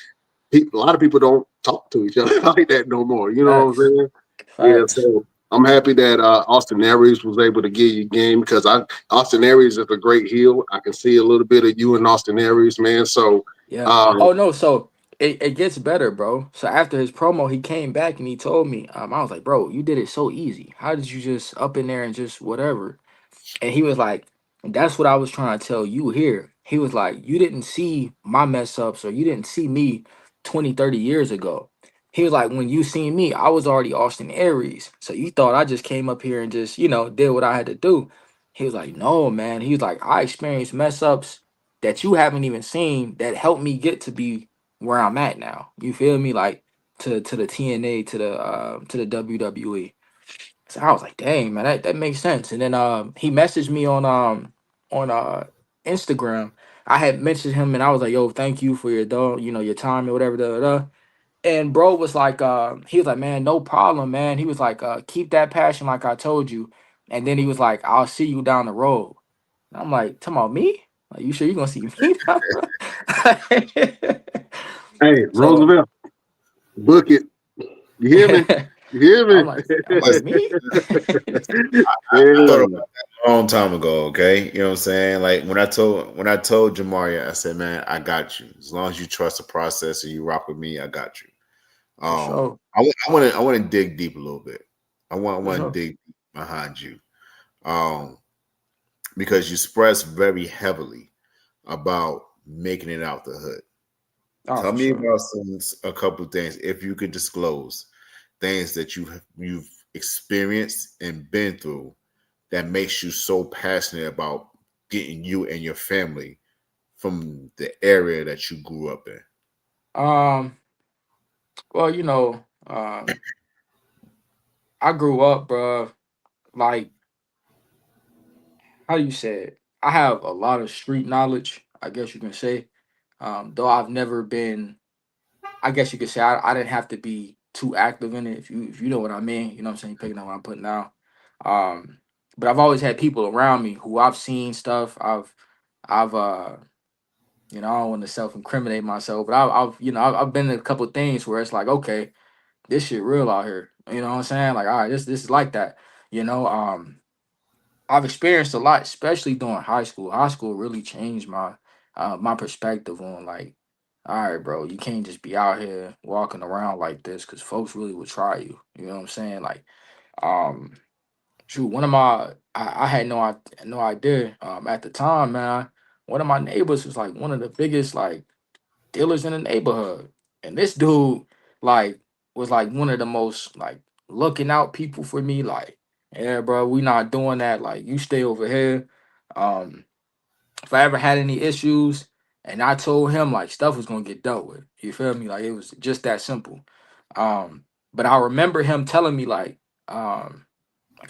a lot of people don't talk to each other like that no more. You know what I'm Facts. saying? Yeah. Facts. So I'm happy that Austin Aries was able to give you game because Austin Aries is a great heel. I can see a little bit of you in Austin Aries, man. So Yeah. uh, Oh no, so it gets better, bro. So after his promo, he came back and he told me, I was like, bro, you did it so easy. How did you just up in there and just whatever? And he was like, that's what I was trying to tell you here. He was like, you didn't see my mess ups or you didn't see me 20, 30 years ago. He was like, when you seen me, I was already Austin Aries. So you thought I just came up here and just, did what I had to do. He was like, no, man. He was like, I experienced mess ups that you haven't even seen that helped me get to be where I'm at now. You feel me? Like to the TNA, to the WWE. So I was like, dang, man, that makes sense. And then he messaged me on Instagram. I had mentioned him and I was like, yo, thank you for your your time or whatever. Da, da, da. And bro was like, he was like, man, no problem, man. He was like, keep that passion like I told you. And then he was like, I'll see you down the road. And I'm like, talking about me? Like, you sure you're gonna see me down the road? hey, So Roosevelt, book it. You hear me? You hear I'm me? like, I'm like, me? I thought Yeah. about that a long time ago. Okay, you know what I'm saying? Like when I told Jamarie, I said, "Man, I got you. As long as you trust the process and you rock with me, I got you." For sure. I want to dig deep a little bit. I For want to sure. dig behind you, um, because you express very heavily about making it out the hood. Oh, Tell for me sure. about a couple of things, if you could disclose things that you've experienced and been through that makes you so passionate about getting you and your family from the area that you grew up in. Um, well, I grew up, bruh, like, how do you say it? I have a lot of street knowledge, I guess you can say. Though I've never been, I guess you could say I didn't have to be too active in it, if you know what I mean. You know what I'm saying? Picking up what I'm putting down. Um, but I've always had people around me who I've seen stuff. I don't want to self-incriminate myself, but I've been in a couple things where it's like, okay, this shit real out here. You know what I'm saying? Like, all right, this is like that. You know, I've experienced a lot, especially during high school. High school really changed my perspective on, like, all right, bro, you can't just be out here walking around like this because folks really would try you. You know what I'm saying? Like, um, shoot, one of I had no idea at the time, man. One of my neighbors was like one of the biggest like dealers in the neighborhood. And this dude, like, was like one of the most like looking out people for me. Like, yeah, bro, we not doing that. Like, you stay over here. Um, if I ever had any issues, and I told him like stuff was gonna get dealt with. You feel me? Like it was just that simple. Um, but I remember him telling me like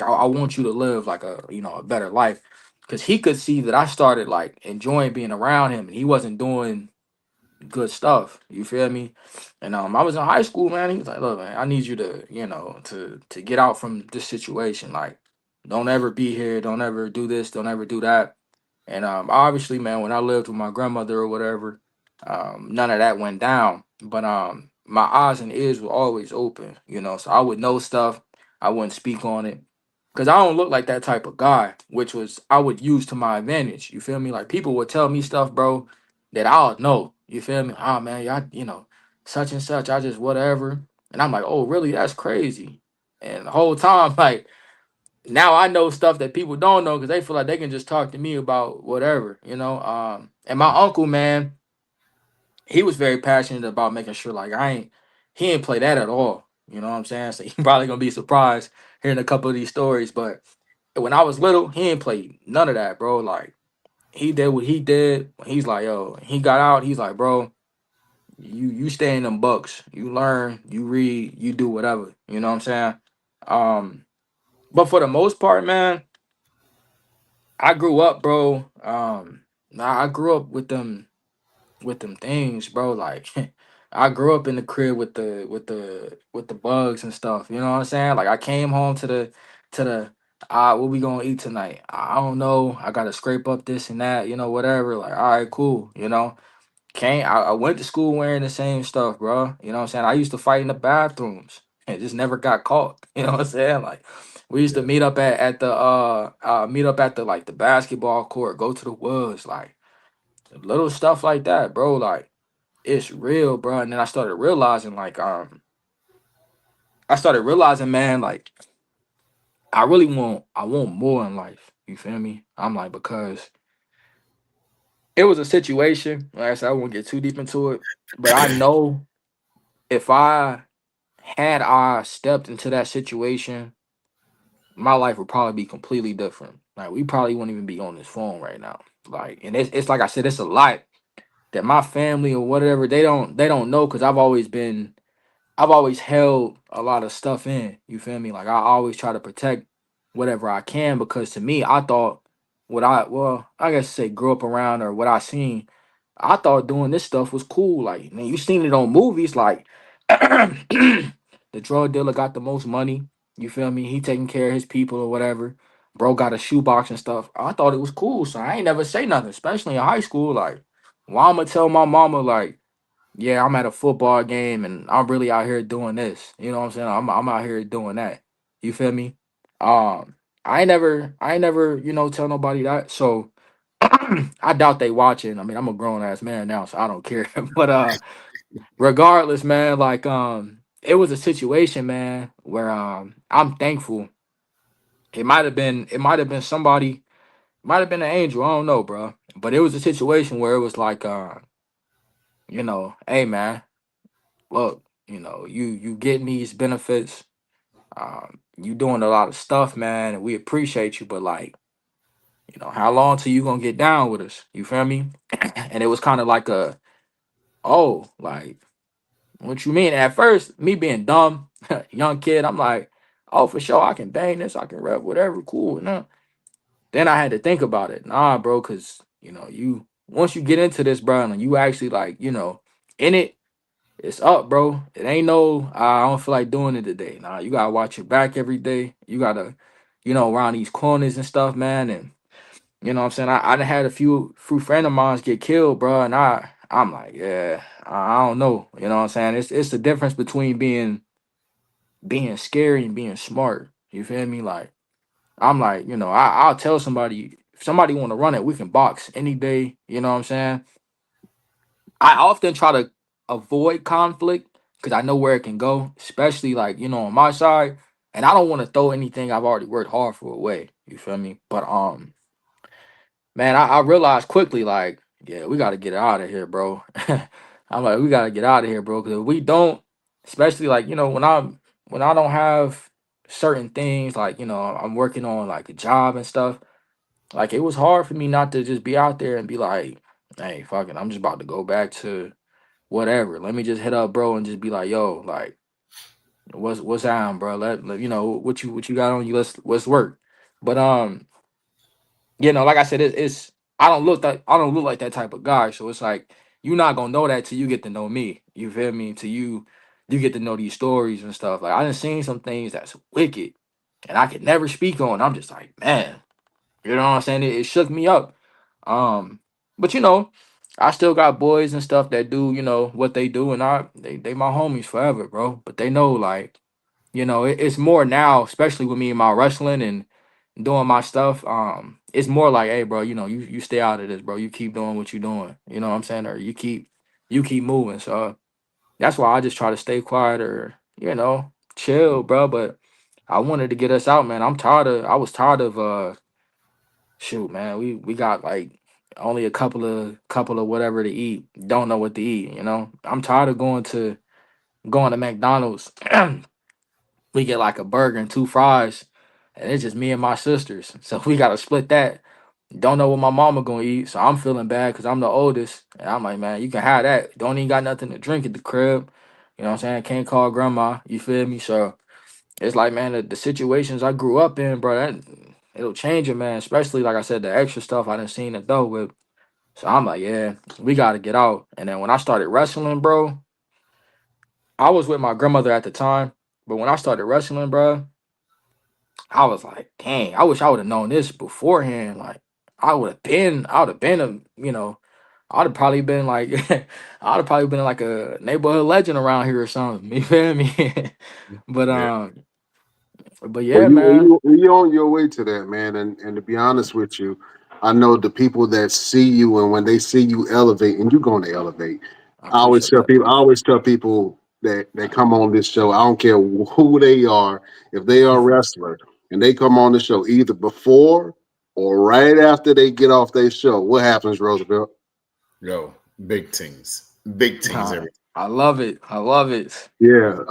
I want you to live like a better life, because he could see that I started like enjoying being around him, and he wasn't doing good stuff. You feel me? And I was in high school, man. He was like, "Look, man, I need you to, to get out from this situation. Like, don't ever be here. Don't ever do this. Don't ever do that." And obviously, man, when I lived with my grandmother or whatever, none of that went down. But my eyes and ears were always open, so I would know stuff. I wouldn't speak on it because I don't look like that type of guy, which was I would use to my advantage. You feel me? Like people would tell me stuff, bro, that I'll know. You feel me? Oh man, y'all, such and such. I just whatever, and I'm like, oh really? That's crazy. And the whole time, like now I know stuff that people don't know because they feel like they can just talk to me about whatever. And my uncle, man, he was very passionate about making sure like he ain't play that at all. You know what I'm saying? So you probably gonna be surprised hearing a couple of these stories. But when I was little, he ain't play none of that, bro. Like he did what he did. He's like, yo, he got out. He's like, bro, you stay in them books. You learn, you read, you do whatever. You know what I'm saying? Um, but for the most part, man, I grew up, bro. I grew up with them things, bro. Like I grew up in the crib with the bugs and stuff. You know what I'm saying? Like I came home to the what we gonna eat tonight? I don't know. I gotta scrape up this and that, whatever. Like, all right, cool. I went to school wearing the same stuff, bro. You know what I'm saying? I used to fight in the bathrooms. and just never got caught. You know what I'm saying? Like we used to Yeah. meet up at the meet up at the like the basketball court, go to the woods, like little stuff like that, bro. Like it's real, bro. And then I started realizing, man, like I want more in life. You feel me? I'm like, because it was a situation, like I said, I won't get too deep into it, but I know if I stepped into that situation, my life would probably be completely different. Like we probably wouldn't even be on this phone right now. Like, and it's like I said, it's a lot that my family or whatever they don't know, because I've always held a lot of stuff in. You feel me? Like I always try to protect whatever I can, because to me, I thought I guess say grew up around, or what I seen, I thought doing this stuff was cool. Like, man, you seen it on movies, like the drug dealer got the most money. You feel me? He taking care of his people or whatever. Bro got a shoebox and stuff. I thought it was cool, so I ain't never say nothing, especially in high school. Like, why I'ma tell my mama like, yeah, I'm at a football game and I'm really out here doing this. You know what I'm saying? I'm out here doing that. You feel me? Um, I ain't never, tell nobody that. So I doubt they watching. I mean, I'm a grown ass man now, so I don't care. But regardless, man, like it was a situation, man, where I'm thankful. It might have been somebody, might have been an angel, I don't know, bro. But it was a situation where it was like hey man, look, you getting these benefits, you doing a lot of stuff, man, and we appreciate you, but like, how long till you gonna get down with us? You feel me? And it was kind of like oh, like, what you mean? At first, me being dumb, young kid, I'm like, oh, for sure, I can bang this, I can rap, whatever, cool. No. Then I had to think about it. Nah, bro, because you once you get into this, bro, and you actually like, in it, it's up, bro. It ain't no, I don't feel like doing it today. Nah, you gotta watch your back every day. You gotta, around these corners and stuff, man. And you know what I'm saying? I done had a few friend of mine get killed, bro. And I'm like, yeah, I don't know. You know what I'm saying? It's the difference between being scary and being smart. You feel me? Like, I'm like, I'll tell somebody, if somebody want to run it, we can box any day. You know what I'm saying? I often try to avoid conflict because I know where it can go, especially like, on my side. And I don't want to throw anything I've already worked hard for away. You feel me? But man, I realized quickly, like, yeah, we gotta get out of here, bro. I'm like, we gotta get out of here, bro. Cause if we don't, especially like, when I don't have certain things, like, I'm working on like a job and stuff. Like it was hard for me not to just be out there and be like, hey, fuck it, I'm just about to go back to whatever. Let me just hit up, bro, and just be like, yo, like, what's down, bro? What you got on you. Let's work. But like I said, it's I don't look like that type of guy. So it's like you're not gonna know that till you get to know me. You feel me? Till you get to know these stories and stuff. Like I done seen some things that's wicked, and I could never speak on. I'm just like, man, you know what I'm saying? It shook me up. But I still got boys and stuff that do, what they do, and they my homies forever, bro. But they know, like, it's more now, especially with me and my wrestling and doing my stuff. It's more like, hey, bro, you stay out of this, bro. You keep doing what you're doing. You know what I'm saying? Or you keep moving. So that's why I just try to stay quiet or, chill, bro. But I wanted to get us out, man. I was tired of shoot, man. We got like only a couple of whatever to eat. Don't know what to eat. I'm tired of going to McDonald's. We get like a burger and two fries, and it's just me and my sisters. So we gotta split that. Don't know what my mama gonna eat, so I'm feeling bad because I'm the oldest. And I'm like, man, you can have that. Don't even got nothing to drink at the crib. You know what I'm saying? Can't call grandma. You feel me? So it's like, man, the situations I grew up in, bro, it'll change it, man. Especially like I said, the extra stuff I done seen it though with. So I'm like, yeah, we gotta get out. And then when I started wrestling, bro, I was with my grandmother at the time. But when I started wrestling, bro, I was like, dang, I wish I would have known this beforehand. Like, I would have been a, I'd have probably been like, I'd have probably been like a neighborhood legend around here or something. You feel me? but Yeah. Well, yeah, man. you on your way to that, man. And to be honest with you, I know the people that see you, and when they see you elevate, and you're going to elevate. I appreciate that, I bro. always tell people that come on this show, I don't care who they are, if they are a wrestler and they come on the show either before or right after they get off their show, what happens, Roosevelt? Yo, big things. Nah, Every I love it. I love it. Yeah,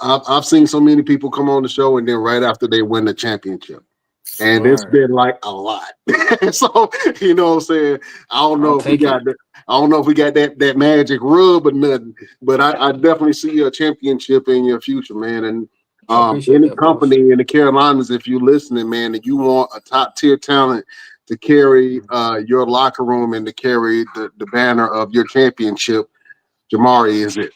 I've seen so many people come on the show and then right after they win the championship. And it's Word. been like a lot. So you know what I'm saying? I don't I'll know if we take got it. that magic rub or nothing, but I definitely see a championship in your future, man. And I appreciate any that, boss. company in the Carolinas, if you're listening, man, and you want a top tier talent to carry your locker room and to carry the banner of your championship, Jamarie is it.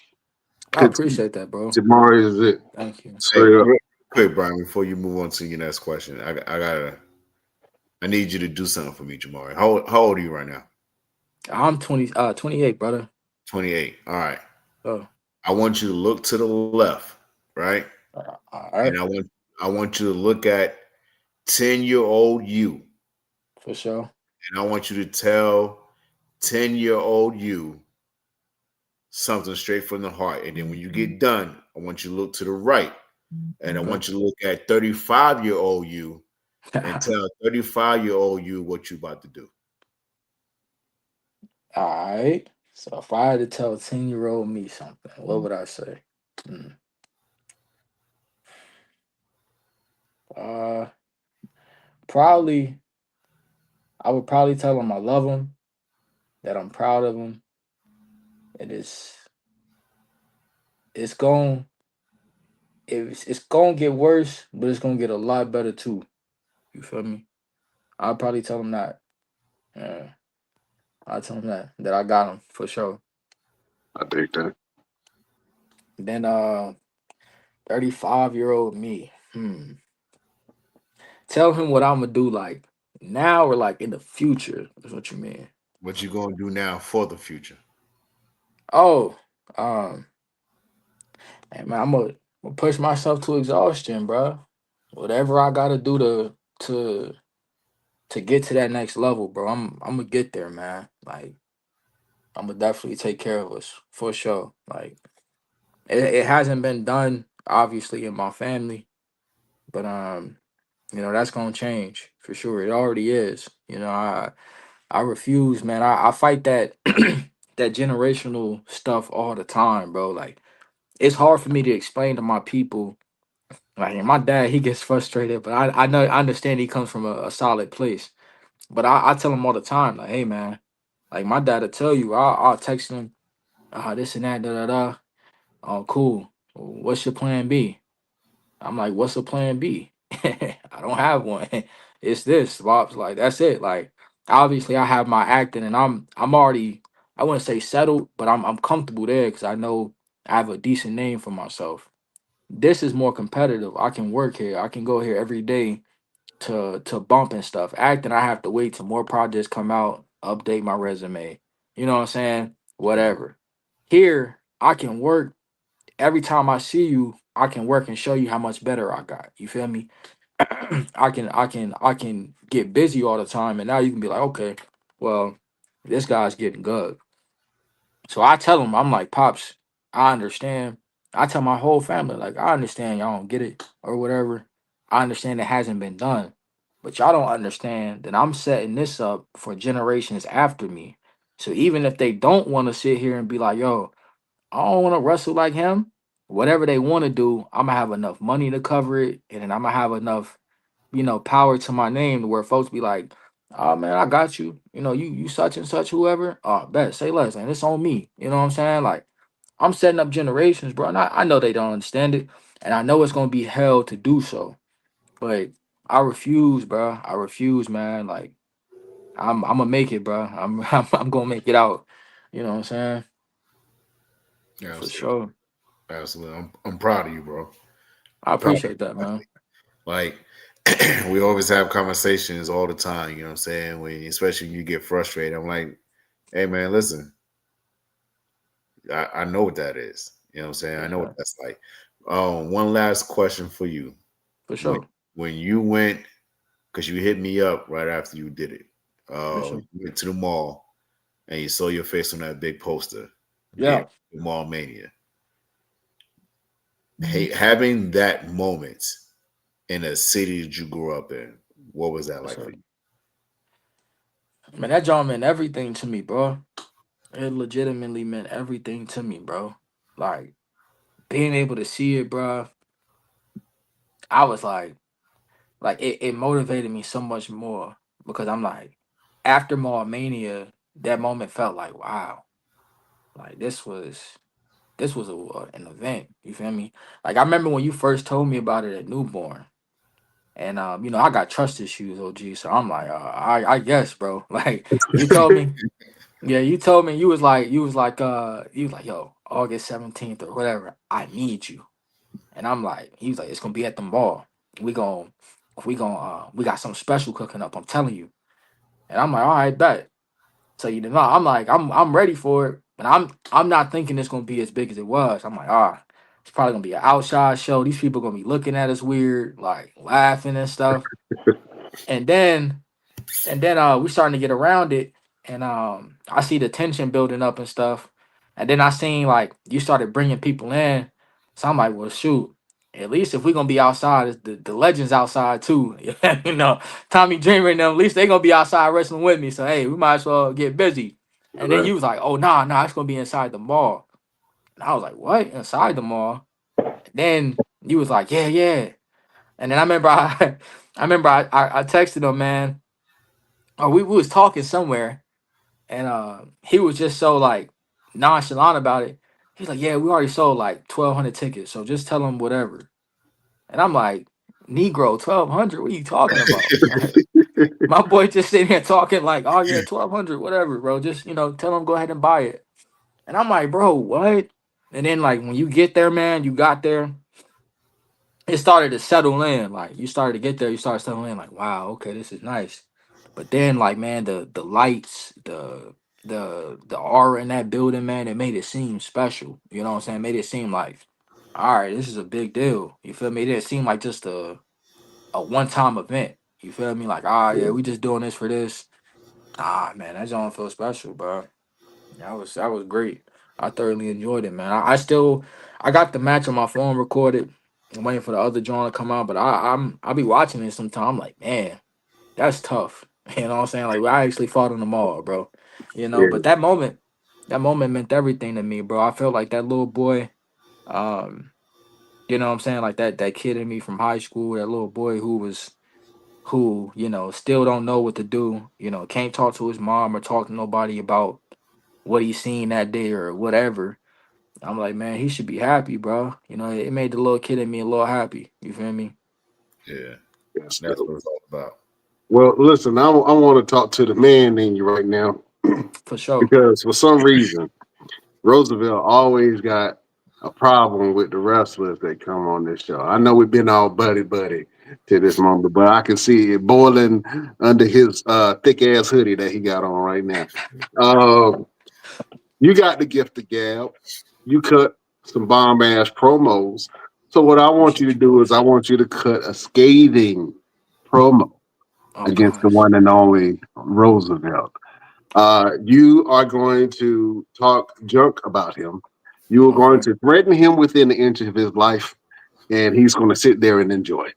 I appreciate that, bro. Jamarie is it. Thank you. hey, Straight up. real quick, Brian, before you move on to your next question, I need you to do something for me, Jamari. How old are you right now? I'm 28, brother. 28. All right. Oh, I want you to look to the left, right? all And right, I want you to look at 10-year-old you. for sure. And I want you to tell 10-year-old you something straight from the heart. And then when you get done, I want you to look to the right. And I Okay. want you to look at 35-year-old you and tell 35-year-old you what you about to do. All right. So if I had to tell 10-year-old me something, what would I say? Hmm. Uh, probably I would probably tell him I love him, that I'm proud of him. It is it's going it's gonna get worse, but it's gonna get a lot better too. You feel me? I'll probably tell him that. Yeah, I'll tell him that I got him for sure. I think that. Then 35-year-old me. Hmm. Tell him what I'm gonna do like now or like in the future, is what you mean. What you gonna do now for the future? Oh, um, hey man, I'm gonna push myself to exhaustion, bro. Whatever I gotta do to to get to that next level, bro. I'm gonna get there, man. Like I'm gonna definitely take care of us for sure. Like it hasn't been done, obviously, in my family, but that's gonna change for sure. It already is. I refuse, man. I fight that that generational stuff all the time, bro. Like it's hard for me to explain to my people. Like and my dad, he gets frustrated, but I know I understand he comes from a solid place. But I tell him all the time, like, hey man, like my dad will tell you, I'll text him, this and that, da da da. Oh, cool. What's your plan B? I'm like, what's a plan B? I don't have one. It's this. Bob's like, that's it. Like, obviously, I have my acting, and I'm already, I wouldn't say settled, but I'm comfortable there because I know I have a decent name for myself. This is more competitive. I can work here. I can go here every day to bump and stuff. Acting, I have to wait till more projects come out, update my resume. You know what I'm saying? Mhm. Whatever. Here, I can work every time I see you, I can work and show you how much better I got. You feel me? I can get busy all the time, and now you can be like, okay, well, this guy's getting good. So I tell him, I'm like, pops, I understand. I tell my whole family, like, I understand y'all don't get it or whatever. I understand it hasn't been done, but y'all don't understand that I'm setting this up for generations after me. So even if they don't want to sit here and be like, yo, I don't want to wrestle like him. Whatever they want to do, I'm gonna have enough money to cover it, and then I'm gonna have enough, power to my name to where folks be like, "Oh man, I got you. You such and such, whoever. Oh, bet say less, and it's on me." You know what I'm saying? Like I'm setting up generations, bro. And I know they don't understand it, and I know it's gonna be hell to do so, but I refuse, bro. I refuse, man. Like I'm gonna make it, bro. I'm gonna make it out. You know what I'm saying? For Absolutely. sure. Absolutely. I'm proud of you, bro. I Proud of appreciate that, you. man. Like we always have conversations all the time, you know what I'm saying? When especially when you get frustrated. I'm like, Hey man, listen. I know what that is. You know what I'm saying? I know what that's like. One last question for you. For When sure. when you went, because you hit me up right after you did it. For sure. You went to the mall and you saw your face on that big poster. Damn, Yeah. Mall Mania. Hey, having that moment in a city that you grew up in, what was that For like for sure. you? Man, that joint meant everything to me, bro. It legitimately meant everything to me, bro. Like being able to see it, bro. I was like it motivated me so much more because I'm like, after Mall Mania, that moment felt like wow, like this was an event. You feel me? Like I remember when you first told me about it at Newborn, and I got trust issues, OG. So I'm like, I guess, bro. Like you told me, yeah, you told me you was like, yo, August 17th or whatever. I need you, and I'm like, he was like, it's gonna be at the mall. We gon' we got something special cooking up. I'm telling you, and I'm like, all right, bet. So I'm like, I'm ready for it, but I'm not thinking it's gonna be as big as it was. I'm like, it's probably gonna be an outside show. These people gonna be looking at us weird, like laughing and stuff. And then we starting to get around it, and I see the tension building up and stuff. And then I seen like you started bringing people in, so I'm like, well, shoot. At least if we gonna be outside, the legends outside too. Tommy Dreamer and them. At least they gonna be outside wrestling with me. So hey, we might as well get busy. And then Right. you was like, oh nah, it's gonna be inside the mall. And I was like, what? Inside the mall? And then you was like, yeah, yeah. And then I remember I texted him, man. Or we was talking somewhere, and he was just so like nonchalant about it. He's like, "Yeah, we already sold like 1,200 tickets, so just tell them whatever." And I'm like, "Negro, 1,200? What are you talking about?" My boy just sitting here talking like, "Oh yeah, 1,200, whatever, bro. Just tell them go ahead and buy it." And I'm like, "Bro, what?" And then like when you get there, man, you got there. It started to settle in. Like you started to get there, you started settling in. Like, wow, okay, this is nice. But then, like, man, the lights, the aura in that building, man, it made it seem special. You know what I'm saying? Made it seem like, all right, this is a big deal. You feel me? It didn't seem like just a one time event. You feel me? Like, yeah, we just doing this for this. Man, that don't feel special, bro. That was great. I thoroughly enjoyed it, man. I got the match on my phone recorded. I'm waiting for the other joint to come out, but I'll be watching it sometime. I'm like, man, that's tough. You know what I'm saying? Like I actually fought on the mall, bro. Yeah. But that moment meant everything to me, bro. I felt like that little boy, um, you know what I'm saying? Like that kid in me from high school, that little boy who still don't know what to do, can't talk to his mom or talk to nobody about what he seen that day or whatever. I'm like, man, he should be happy, bro. It made the little kid in me a little happy. You feel me? Yeah, Yes. that's what it's all about. Well, listen, I want to talk to the man in you right now For sure. because for some reason, Roosevelt always got a problem with the wrestlers that come on this show. I know we've been all buddy buddy to this moment, but I can see it boiling under his thick ass hoodie that he got on right now. Uh, you got the gift of gab. You cut some bomb ass promos. So what I want you to Appreciate you, do is boss. I want you to cut a scathing promo Oh against the gosh. one and only Roosevelt. You are going to talk junk about him. You are going Okay. to threaten him within an inch of his life, and he's going to sit there and enjoy it.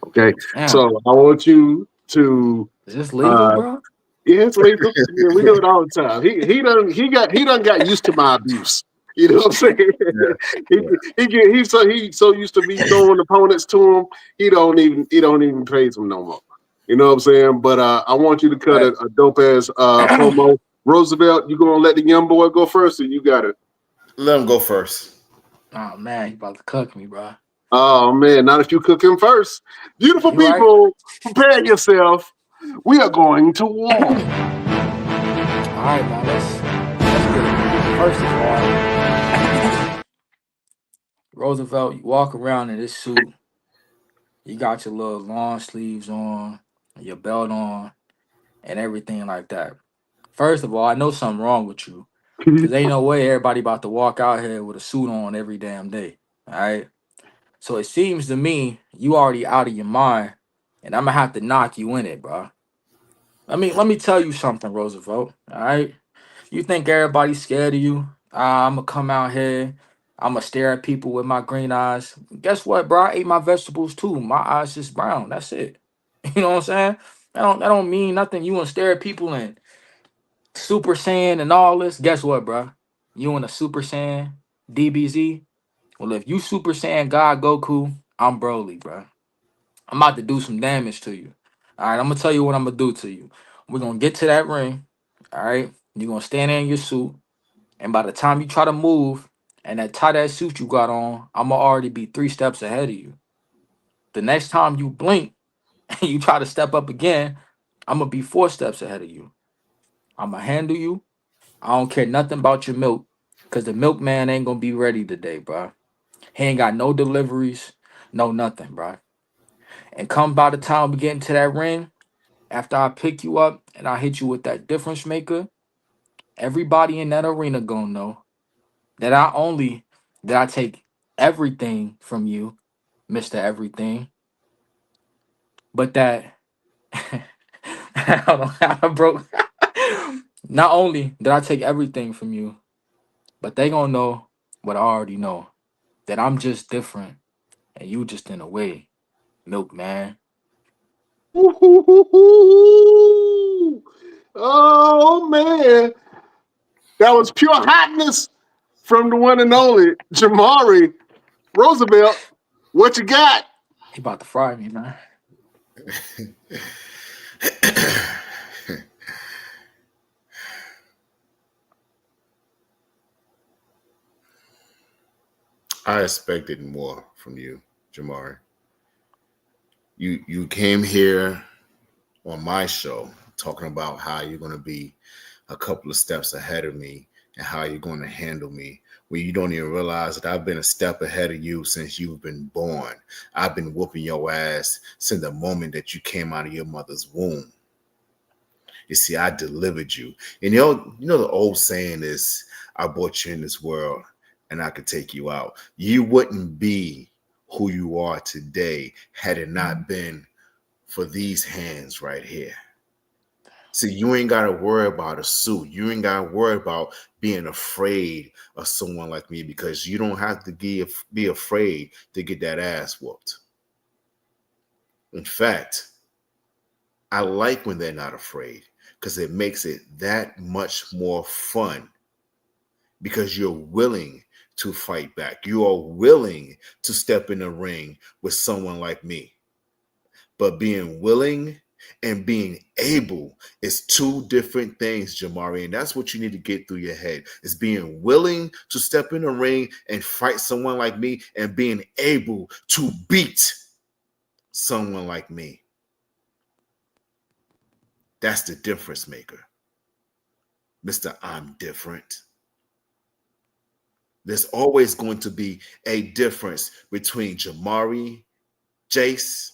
Okay. So Damn. I want you to Is this legal, uh, bro? yeah, it's lethal. Yeah, we do it all the time. He done got used to my abuse. You know what I'm saying? Yeah, he yeah. he's so used to me throwing opponents to him. He don't even praise him no more. You know what I'm saying? But I want you to cut But a dope ass promo. Roosevelt, you gonna let the young boy go first, or you got it? Let him go first. oh man, you about to cook me, bro. Oh man, not if you cook him first. Beautiful You right? people, prepare yourself. We are going to war. All right, man. Let's get it. First of all, Roosevelt, you walk around in this suit. You got your little long sleeves on, your belt on, and everything like that. First of all, I know something wrong with you. Cause ain't no way everybody about to walk out here with a suit on every damn day. All right. So it seems to me you already out of your mind, and I'm gonna have to knock you in it, bro. Let me tell you something, Roosevelt. All right. You think everybody's scared of you? I'm gonna come out here. I'm gonna stare at people with my green eyes. Guess what, bro? I ate my vegetables too. My eyes just brown. That's it. You know what I'm saying? That don't mean nothing. You wanna stare at people and Super Saiyan and all this. Guess what, bro? You in a Super Saiyan DBZ? Well, if you Super Saiyan God Goku, I'm Broly, bro. I'm about to do some damage to you. All right, I'm gonna tell you what I'm gonna do to you. We're gonna get to that ring. All right, you're gonna stand there in your suit, and by the time you try to move and that tight ass suit you got on, I'm gonna already be 3 steps ahead of you. The next time you blink and you try to step up again, I'm gonna be 4 steps ahead of you. I'm gonna handle you. I don't care nothing about your milk, cause the milkman ain't gonna be ready today, bro. He ain't got no deliveries, no nothing, bro. And come by the time we get into that ring, after I pick you up and I hit you with that difference maker, everybody in that arena gonna know that not only did I take everything from you, Mr. Everything, but that I don't know how I broke. Not only did I take everything from you, but they gonna know what I already know. That I'm just different and you just in a way, milkman. Oh man, that was pure hotness from the one and only Jamarie Roosevelt. What you got? He about to fry me, man. I expected more from you, Jamari. You came here on my show talking about how you're going to be a couple of steps ahead of me and how you're going to handle me. Well, you don't even realize that I've been a step ahead of you since you've been born. I've been whooping your ass since the moment that you came out of your mother's womb. You see, I delivered you. And you know the old saying is, I brought you in this world and I could take you out. You wouldn't be who you are today had it not been for these hands right here. See, you ain't got to worry about a suit. You ain't got to worry about being afraid of someone like me because you don't have to be afraid to get that ass whooped. In fact, I like when they're not afraid because it makes it that much more fun because you're willing to fight back. You are willing to step in the ring with someone like me. But being willing and being able is two different things, Jamarie. And that's what you need to get through your head is being willing to step in the ring and fight someone like me and being able to beat someone like me. That's the difference maker. Mr. I'm different. There's always going to be a difference between Jamarie Jeice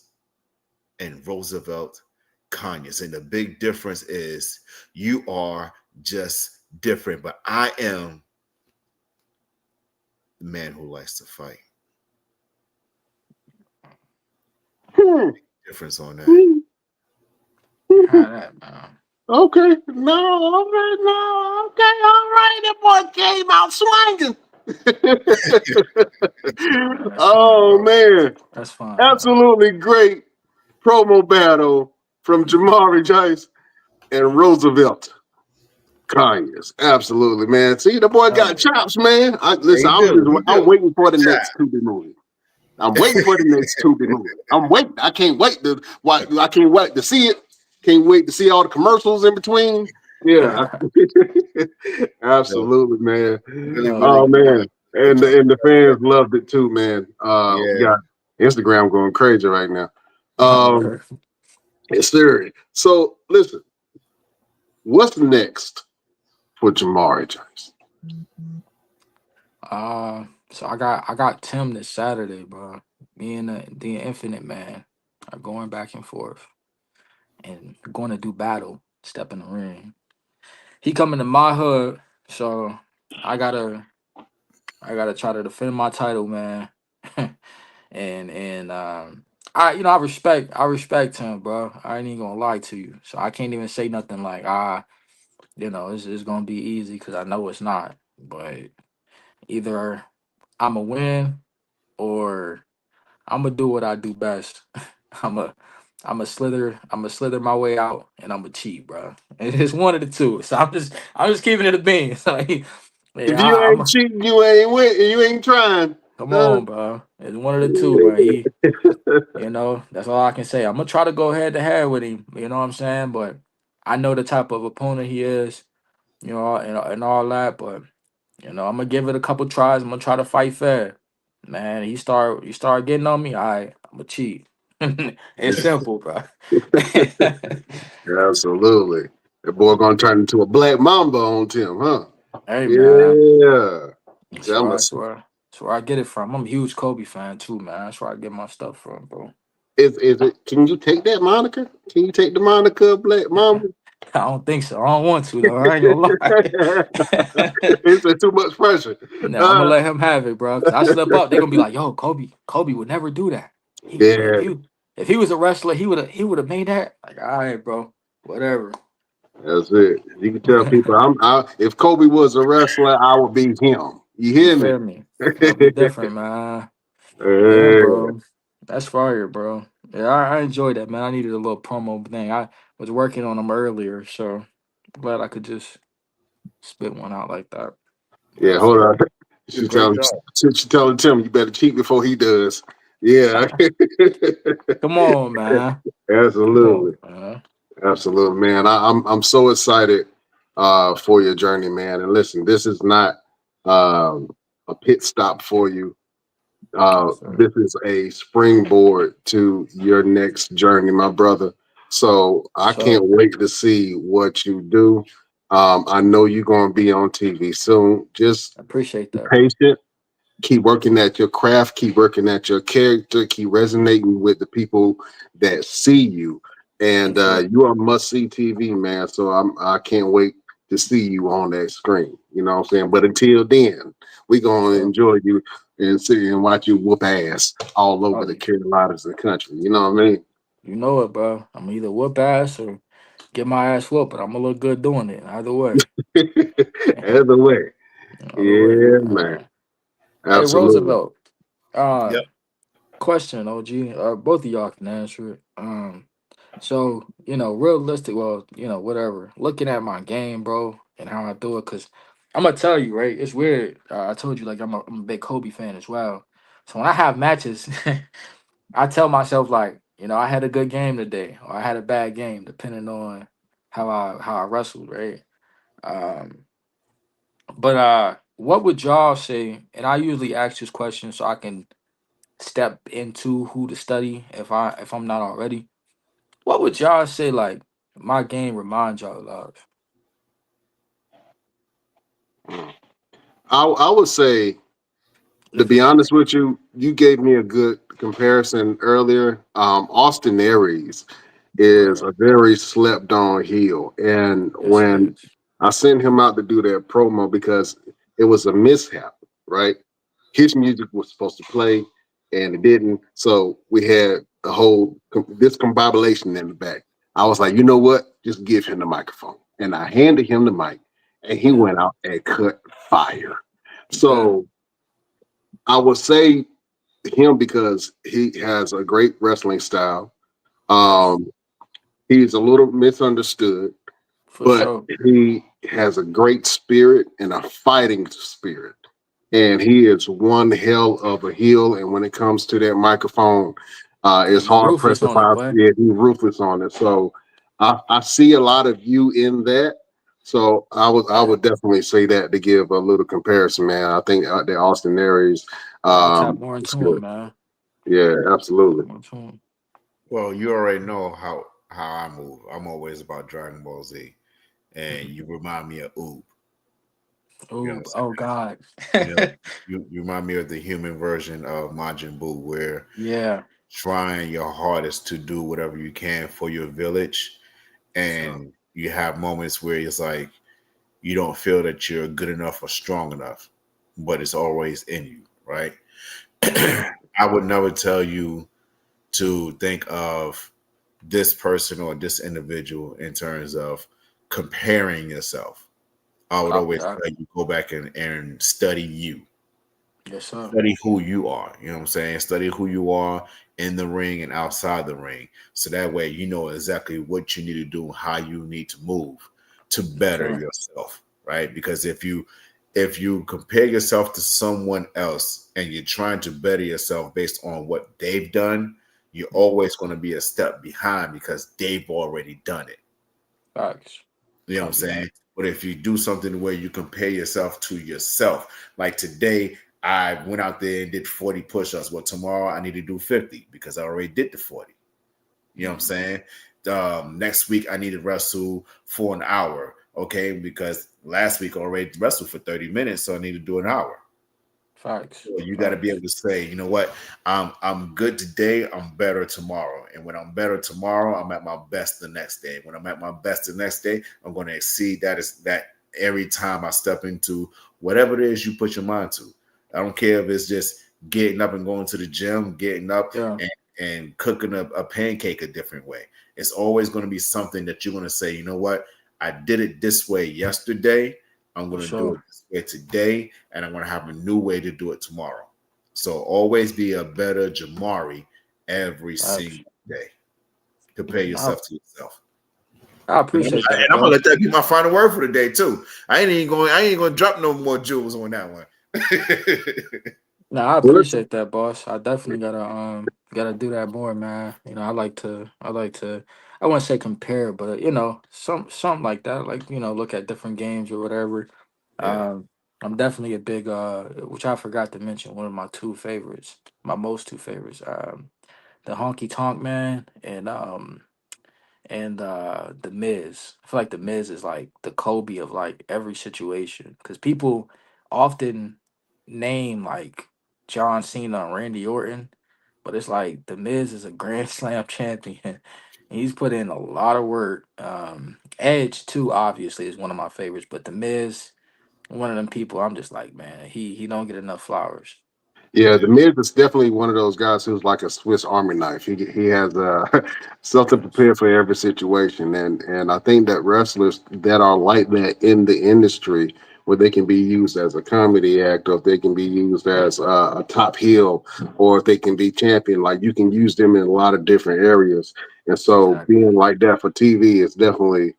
and Roosevelt Conyers. And the big difference is you are just different, but I am the man who likes to fight. Difference on that. How that, man? Okay, no, all right, no, okay, all right. That boy came out swinging. That's fine, Oh bro. man, That's fine, man. absolutely great promo battle from Jamarie Jeice and Roosevelt Conyers. Absolutely, man. See, the boy Hell got yeah. chops, man. He do. He I'm do. waiting for the Good job. next Tubi movie. I'm waiting for the next Tubi movie. I'm waiting. I can't wait to watch. I can't wait to see it. Can't wait to see all the commercials in between. Yeah, absolutely, man. Really, Hell really Oh yeah. good. man, Good and job. the fans loved it too, man. We Yeah. got Instagram going crazy right now. Oh, word. Yes, sir. So listen, what's next for Jamarie Jeice? So I got Tim this Saturday, bro. Me and the Infinite Man are going back and forth and going to do battle, step in the ring. he coming to my hood, so I gotta try to defend my title, man. and I respect him, bro. I ain't even gonna lie to you. So I can't even say nothing like it's gonna be easy because I know it's not. But either I'm a win or I'm gonna do what I do best. I'm a I'm a slither my way out and I'm a cheat, bro. It's one of the two. So I'm just keeping it a bean. Like, If yeah, you ain't cheating, you ain't win. You ain't trying. come on, bro. It's one of the two, bro. That's all I can say. I'm gonna try to go head to head with him. You know what I'm saying? But I know the type of opponent he is. And all that. But I'm gonna give it a couple tries. I'm gonna try to fight fair. Man, he start getting on me. I'm gonna cheat. It's simple, bro. Absolutely. That boy gonna turn into a black mamba on Tim, huh? Hey, man. Yeah. That's See, I'm where a, I swear. That's where I get it from. I'm a huge Kobe fan too, man. That's where I get my stuff from, bro. is it? Can you take that moniker? Can you take the moniker of Black Mamba? I don't think so. I don't want to though. I ain't gonna lie. It's too much pressure. No, I'm gonna let him have it, bro. Cause I slip up, they're gonna be like, "Yo, Kobe would never do that. Yeah, If he was a wrestler, he would have made that." Like, all right, bro, whatever. that's it. You can tell people, if Kobe was a wrestler, I would be him. You You hear me? feel me? It'll be different, man. Yeah, Yeah, bro. That's fire, bro. Yeah, I enjoyed that, man. I needed a little promo thing. I was working on them earlier, so glad I could just spit one out like that. yeah. Yes, Hold on. sir. Did a great job. She telling Tim, you better cheat before he does. Yeah, Come on, man. Come absolutely. on, man. Absolutely, man. I'm so excited for your journey, man. And listen, this is not um, a pit stop for you. Yes, sir. This is a springboard to your next journey, my brother. So I can't So wait to see what you do. I know you're going to be on TV soon. Just I appreciate be that, bro. patient, keep working at your craft, keep working at your character, keep resonating with the people that see you. And Yes, sir. you are must see TV, man. So I can't wait to see you on that screen. You know what I'm saying? But until then, we're gonna So, enjoy you and sit and watch you whoop ass all over oh, the Carolinas and country. You know what I mean? you know it, bro. I'm either whoop ass or get my ass whooped, but I'm gonna look good doing it. Either way. Either way. Either way, Yeah, man. man. Hey, Absolutely. Roosevelt. Uh, Yep. question, OG. Both of y'all can answer it. So realistic. Well, whatever. Looking at my game, bro, and how I do it, cause I'm gonna tell you, right? It's weird. I told you, like, I'm a big Kobe fan as well. So when I have matches, I tell myself like, I had a good game today, or I had a bad game, depending on how I wrestled, right? Um, but what would y'all say? And I usually ask this question so I can step into who to study if I'm not already. What would y'all say like my game reminds y'all of? I would say, to If be it's honest with you, you gave me a good comparison earlier. Austin Aries is right, a very slept on heel. And yes, he when is I sent him out to do that promo, because it was a mishap, right? His music was supposed to play and it didn't. So we had the whole discombobulation in the back. I was like, you know what? Just give him the microphone. And I handed him the mic and he yeah, went out and cut fire. yeah, So I would say him because he has a great wrestling style. yes, Um, he's a little misunderstood, for but sure. he has a great spirit and a fighting spirit. And he is one hell of a heel. And when it comes to that microphone, it's He's hard ruthless pressed to on it, find. boy. Yeah, he's ruthless on it. So I see a lot of you in that. So I Yeah, would definitely say that to give a little comparison, man. I think that Austin Aries I gotta tap more is into him, good. man. Yeah, absolutely. More into him. Well, you already know how I move. I'm always about Dragon Ball Z, and you remind me of Oob. You know what Oh, I'm saying? oh God. You know, you remind me of the human version of Majin Buu, where Yeah, trying your hardest to do whatever you can for your village, for sure. and you have moments where it's like you don't feel that you're good enough or strong enough, but it's always in you, right? I would never tell you to think of this person or this individual in terms of comparing yourself. I would Copy always that. tell you go back and study you. Yes, sir. Study who you are. You know what I'm saying? Study who you are in the ring and outside the ring. So that way you know exactly what you need to do, how you need to move to Yes, better sir. yourself. Right. Because if you compare yourself to someone else and you're trying to better yourself based on what they've done, you're always going to be a step behind because they've already done it. Facts. You know what I'm Copy that. saying? But if you do something where you compare yourself to yourself, like today, I went out there and did 40 push-ups. Well, tomorrow I need to do 50 because I already did the 40. You know what I'm saying? Next week I need to wrestle for an hour. Okay, because last week I already wrestled for 30 minutes, so I need to do an hour. Facts. So you got to be able Facts. to say, you know what, I'm good today. I'm better tomorrow, and when I'm better tomorrow, I'm at my best the next day. When I'm at my best the next day, I'm going to exceed that. Is that every time I step into whatever it is you put your mind to. I don't care if it's just getting up and going to the gym, getting up Yeah, and cooking a pancake a different way. It's always going to be something that you're going to say, you know what, I did it this way yesterday. I'm for going to do it sure. this way today, and I'm going to have a new way to do it tomorrow. So always be a better Jamarie every Facts. single day. Compare I, yourself to yourself. I And I'm, appreciate and that, I'm gonna bro. let that be my final word for the day too. I ain't going to drop no more jewels on that one. No, I Well, let's, appreciate that, boss. I definitely gotta do that more, man. I wouldn't say compare, but something like that. Like, look at different games or whatever. Yeah, Um, I'm definitely a big which I forgot to mention, one of my two favorites, my most two favorites, the Honky Tonk Man and the Miz. I feel like the Miz is like the Kobe of like every situation because people often name like John Cena and Randy Orton, but it's like the Miz is a Grand Slam champion. And he's put in a lot of work. Edge too, obviously, is one of my favorites, but the Miz, one of them people, I'm just like, man, he don't get enough flowers. yeah, yeah, the Miz is definitely one of those guys who's like a Swiss Army knife. He has something prepared for every situation, and I think that wrestlers that are like that in the industry, where they can be used as a comedy act, or if they can be used as a top heel, or if they can be champion, like you can use them in a lot of different areas. And so Exactly. being like that for TV is definitely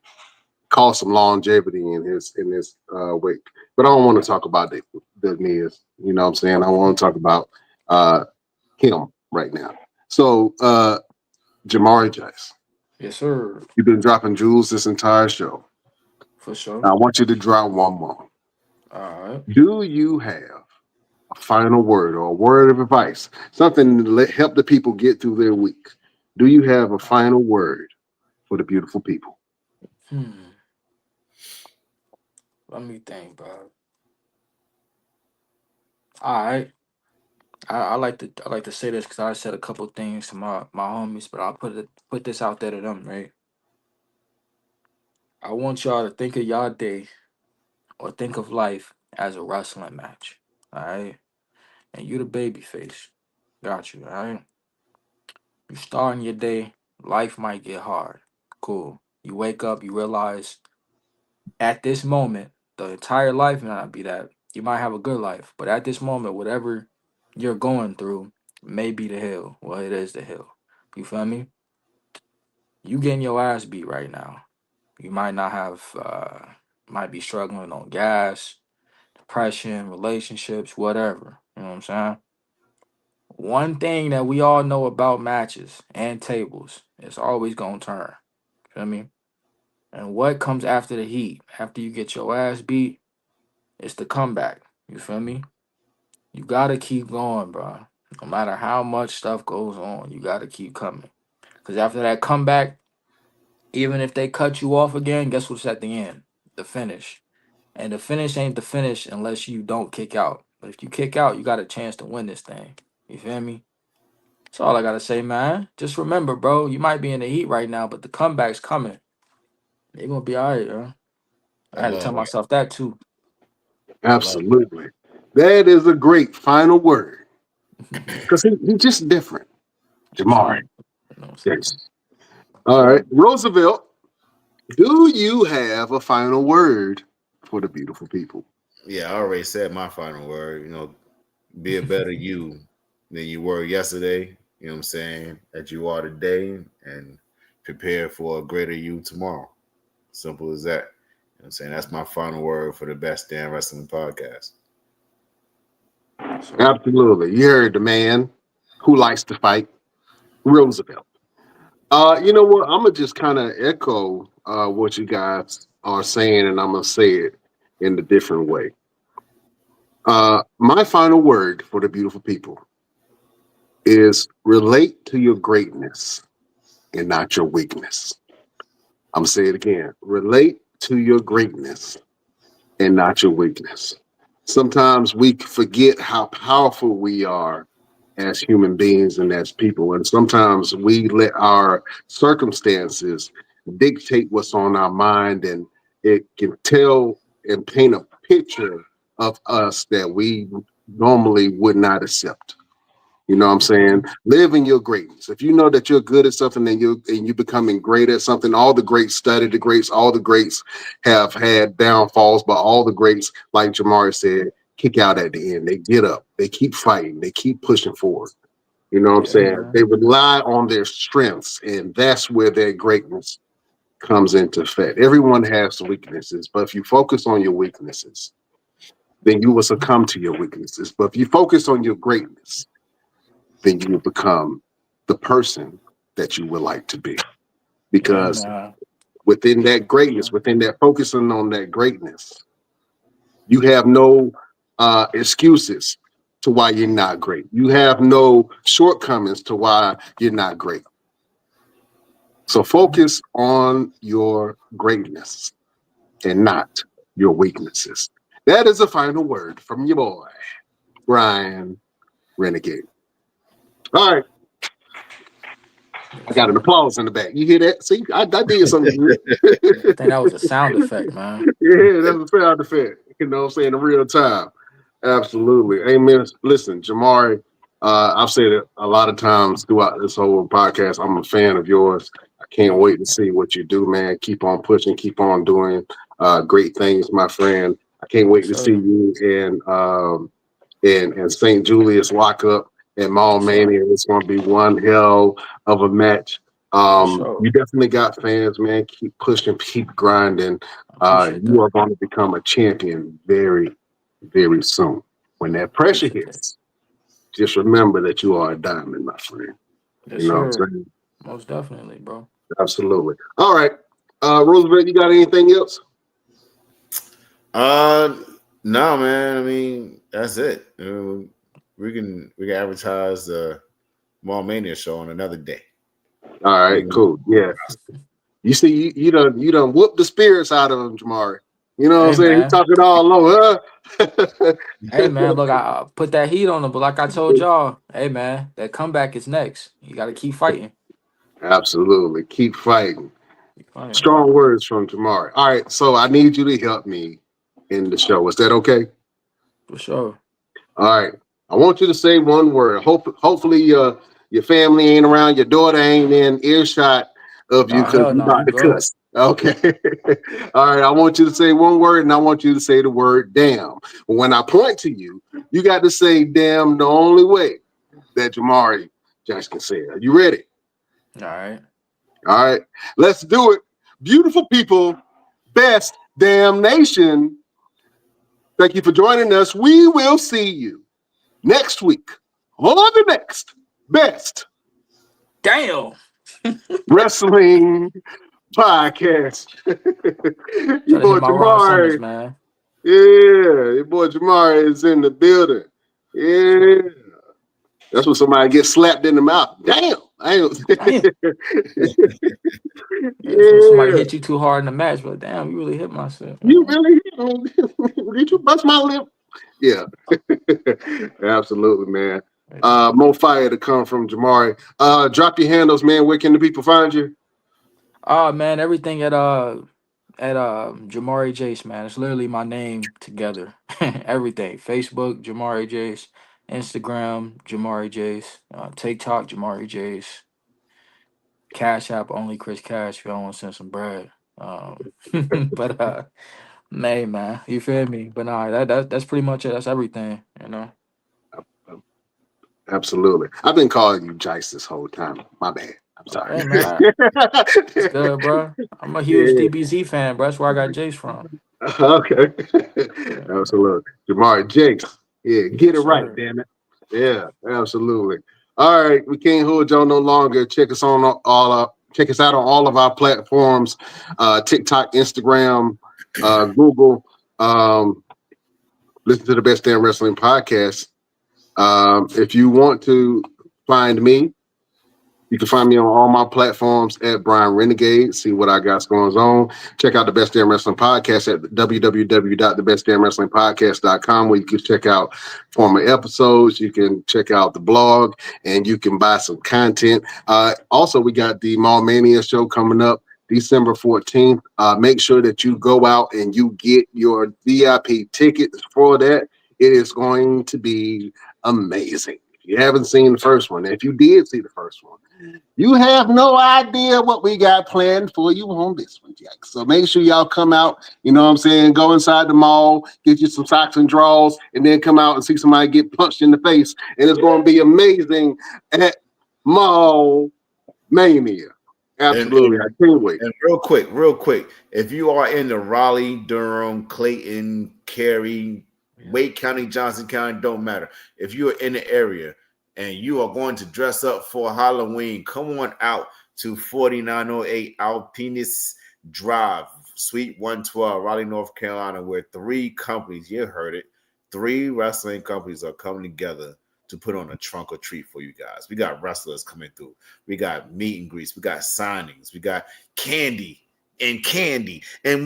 cause some longevity in his wake. But I don't want to talk about the Miz. You know what I'm saying? I want to talk about uh him right now. So Jamarie Jeice, Yes, sir. you've been dropping jewels this entire show. For sure. Now, I want you to drop one more. All right. Do you have a final word or a word of advice? Something to help the people get through their week. Do you have a final word for the beautiful people? Hmm. Let me think, bro. All right. I like to say this because I said a couple things to my homies, but I'll put this out there to them, right? I want y'all to think of y'all day or think of life as a wrestling match. All right. And you the baby face. Got you, all right? You starting your day, life might get hard. Cool. You wake up, you realize at this moment, the entire life may not be that. You might have a good life, but at this moment, whatever you're going through may be the hill. Well, it is the hill. You feel me? You getting your ass beat right now. You might not have, might be struggling on gas, depression, relationships, whatever. You know what I'm saying? One thing that we all know about matches and tables, it's always gonna turn. Feel me? And what comes after the heat? After you get your ass beat, it's the comeback. You feel me? You gotta keep going, bro. No matter how much stuff goes on, you gotta keep coming. Cause after that comeback, even if they cut you off again, guess what's at the end? The finish. And the finish ain't the finish unless you don't kick out. But if you kick out, you got a chance to win this thing. You feel me? That's all I gotta say, man. Just remember, bro, you might be in the heat right now, but the comeback's coming. You're gonna be alright, bro. I had to tell myself that too. Absolutely. That is a great final word. Because he's just different. Jamarie. Yes. All right. Roosevelt, do you have a final word for the beautiful people? Yeah, I already said my final word. Be a better you than you were yesterday. You know what I'm saying? That you are today, and prepare for a greater you tomorrow. Simple as that. You know what I'm saying? That's my final word for the best damn wrestling podcast. Absolutely. You heard the man who likes to fight, Roosevelt. You know what? I'm gonna just kind of echo what you guys are saying, and I'm gonna say it in a different way. My final word for the beautiful people is relate to your greatness and not your weakness. I'm gonna say it again. Relate to your greatness and not your weakness. Sometimes we forget how powerful we are as human beings and as people. And sometimes we let our circumstances dictate what's on our mind, and it can tell and paint a picture of us that we normally would not accept. You know what I'm saying? Live in your greatness. If you know that you're good at something and you're becoming great at something, all the greats study the greats, all the greats have had downfalls, but all the greats, like Jamarie said, kick out at the end. They get up, they keep fighting, they keep pushing forward. You know what I'm saying? Man. They rely on their strengths, and that's where their greatness comes into effect. Everyone has weaknesses, but if you focus on your weaknesses, then you will succumb to your weaknesses. But if you focus on your greatness, then you will become the person that you would like to be. Because within that greatness, within that focusing on that greatness, you have no excuses to why you're not great. You have no shortcomings to why you're not great. So focus on your greatness and not your weaknesses. That is a final word from your boy, Brian Renegade. All right. I got an applause in the back. You hear that? See, I did something good. I think that was a sound effect, man. Yeah, that's a sound effect. You know what I'm saying? In real time. Absolutely. Amen. Listen, Jamarie, I've said it a lot of times throughout this whole podcast. I'm a fan of yours. I can't wait to see what you do, man. Keep on pushing, keep on doing great things, my friend. I can't wait to see you in St. Julius lockup and Mall Mania. It's going to be one hell of a match. You definitely got fans, man. Keep pushing, keep grinding. You are going to become a champion very, very soon. When that pressure hits, just remember that you are a diamond, my friend. Yes, you know sir. what I'm saying? Most definitely, bro. Absolutely. All right. Roosevelt, you got anything else? No, man. I mean, that's it. We can advertise the Mall Mania show on another day. All right, cool. Yeah. You see, you done whooped the spirits out of him, Jamarie. You know what I'm saying? He's talking all low, huh? Hey, man, look, I put that heat on him, but like I told y'all, hey, man, that comeback is next. You got to keep fighting. Absolutely. Keep fighting. Strong words from Jamarie. All right, so I need you to help me in the show. Is that okay? For sure. All right. I want you to say one word. Hopefully your family ain't around, your daughter ain't in earshot of you because you're about to cuss. Okay. All right. I want you to say one word, and I want you to say the word damn. When I point to you, you got to say damn the only way that Jamarie Jeice can say it. Are you ready? All right. All right. Let's do it. Beautiful people, best damn nation. Thank you for joining us. We will see you next week on the next best damn wrestling podcast. Your boy Jamarie, man. Yeah, your boy Jamarie is in the building. Yeah, that's when somebody gets slapped in the mouth. Damn, Yeah. Somebody hit you too hard in the match, but damn, you really hit myself. You really hit me. Did you bust my lip? Yeah, absolutely, man. More fire to come from Jamarie. Drop your handles, man. Where can the people find you? Man, everything at at Jamarie Jeice, man. It's literally my name together. Everything. Facebook, Jamarie Jeice. Instagram, Jamarie Jeice. TikTok, Jamarie Jeice. Cash App, only Chris Cash if y'all want to send some bread. But man, you feel me? But nah, that's pretty much it. That's everything, you know. Absolutely. I've been calling you Jeice this whole time. My bad. I'm sorry. Hey man, it's good, bro. I'm a huge Yeah. DBZ fan, bro. That's where I got Jace from. Okay. Yeah. Absolutely. Jamarie Jeice. Yeah, get it Yes, right, sir. damn it. Yeah, absolutely. All right, we can't hold y'all no longer. Check us check us out on all of our platforms, TikTok, Instagram, Google. Listen to the Best Damn Wrestling Podcast. If you want to find me, you can find me on all my platforms at Brian Renegade. See what I got going on. Check out the Best Damn Wrestling Podcast at www.thebestdamnwrestlingpodcast.com, where you can check out former episodes. You can check out the blog, and you can buy some content. Also, we got the Mall Mania show coming up December 14th. Make sure that you go out and you get your VIP tickets for that. It is going to be amazing. If you haven't seen the first one, if you did see the first one, you have no idea what we got planned for you on this one, Jack. So make sure y'all come out, you know what I'm saying? Go inside the mall, get you some socks and drawers, and then come out and see somebody get punched in the face. And it's going to be amazing at Mall Mania. Absolutely. I can't wait. And real quick, if you are in the Raleigh, Durham, Clayton, Cary, Wake County, Johnson County, don't matter. If you are in the area and you are going to dress up for Halloween, come on out to 4908 Alpinus Drive, Suite 112, Raleigh, North Carolina, where 3 companies, you heard it, 3 wrestling companies are coming together to put on a trunk or treat for you guys. We got wrestlers coming through. We got meet and greets. We got signings. We got candy and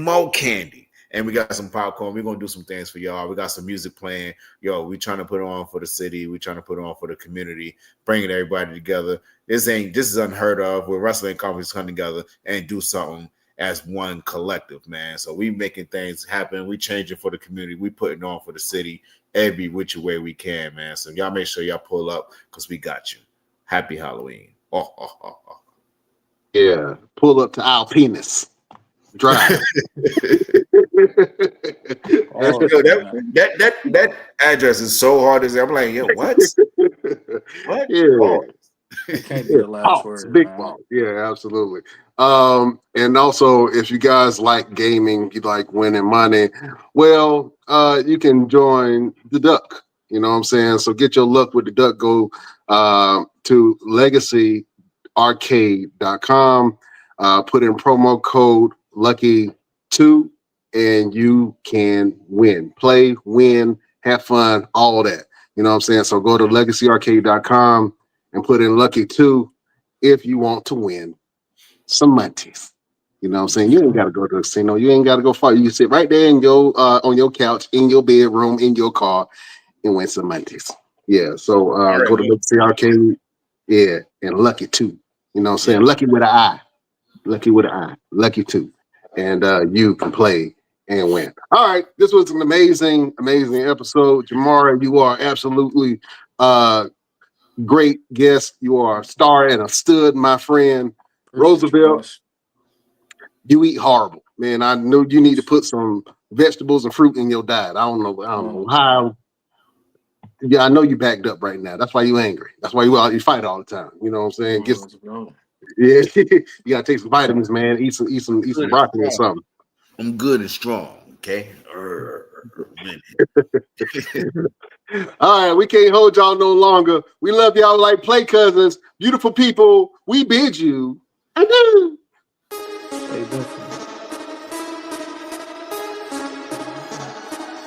more candy. And we got some popcorn. We're going to do some things for y'all. We got some music playing. Yo, we're trying to put it on for the city. We're trying to put it on for the community, bringing everybody together. This is unheard of where wrestling companies come together and do something as one collective, man. So we making things happen. We changing for the community. We putting on for the city every which way we can, man. So y'all make sure y'all pull up because we got you. Happy Halloween. Yeah, pull up to Alpinus Drive. That address is so hard to say. I'm like, yo, what? What? Yeah. Oh. Can't be the last word, big man. ball. Yeah, absolutely. And also, if you guys like gaming, you like winning money, well, you can join the Duck. You know what I'm saying? So get your luck with the Duck. Go to legacyarcade.com. Put in promo code Lucky2, and you can win. Play, win, have fun, all that. You know what I'm saying? So go to legacyarcade.com and put in Lucky2 if you want to win some munchies. You know what I'm saying? You ain't got to go to the casino. You ain't got to go far. You can sit right there in your on your couch, in your bedroom, in your car, and win some munchies. Yeah. So go to Legacy Arcade. Yeah, and Lucky2. You know what I'm saying? Lucky with an I. Lucky with an I. Lucky2. And you can play and win. All right. This was an amazing episode. Jamarie, you are absolutely great guest. You are a star and a stud, my friend. Roosevelt, you eat horrible, man. I know you need to put some vegetables and fruit in your diet. I don't know how. Yeah, I know you backed up right now. That's why you angry. That's why you fight all the time. You know what I'm saying? Yeah, you gotta take some vitamins, man. Eat some broccoli or something. I'm good and strong. Okay. All right, we can't hold y'all no longer. We love y'all like play cousins, beautiful people. We bid you adieu. Stay different.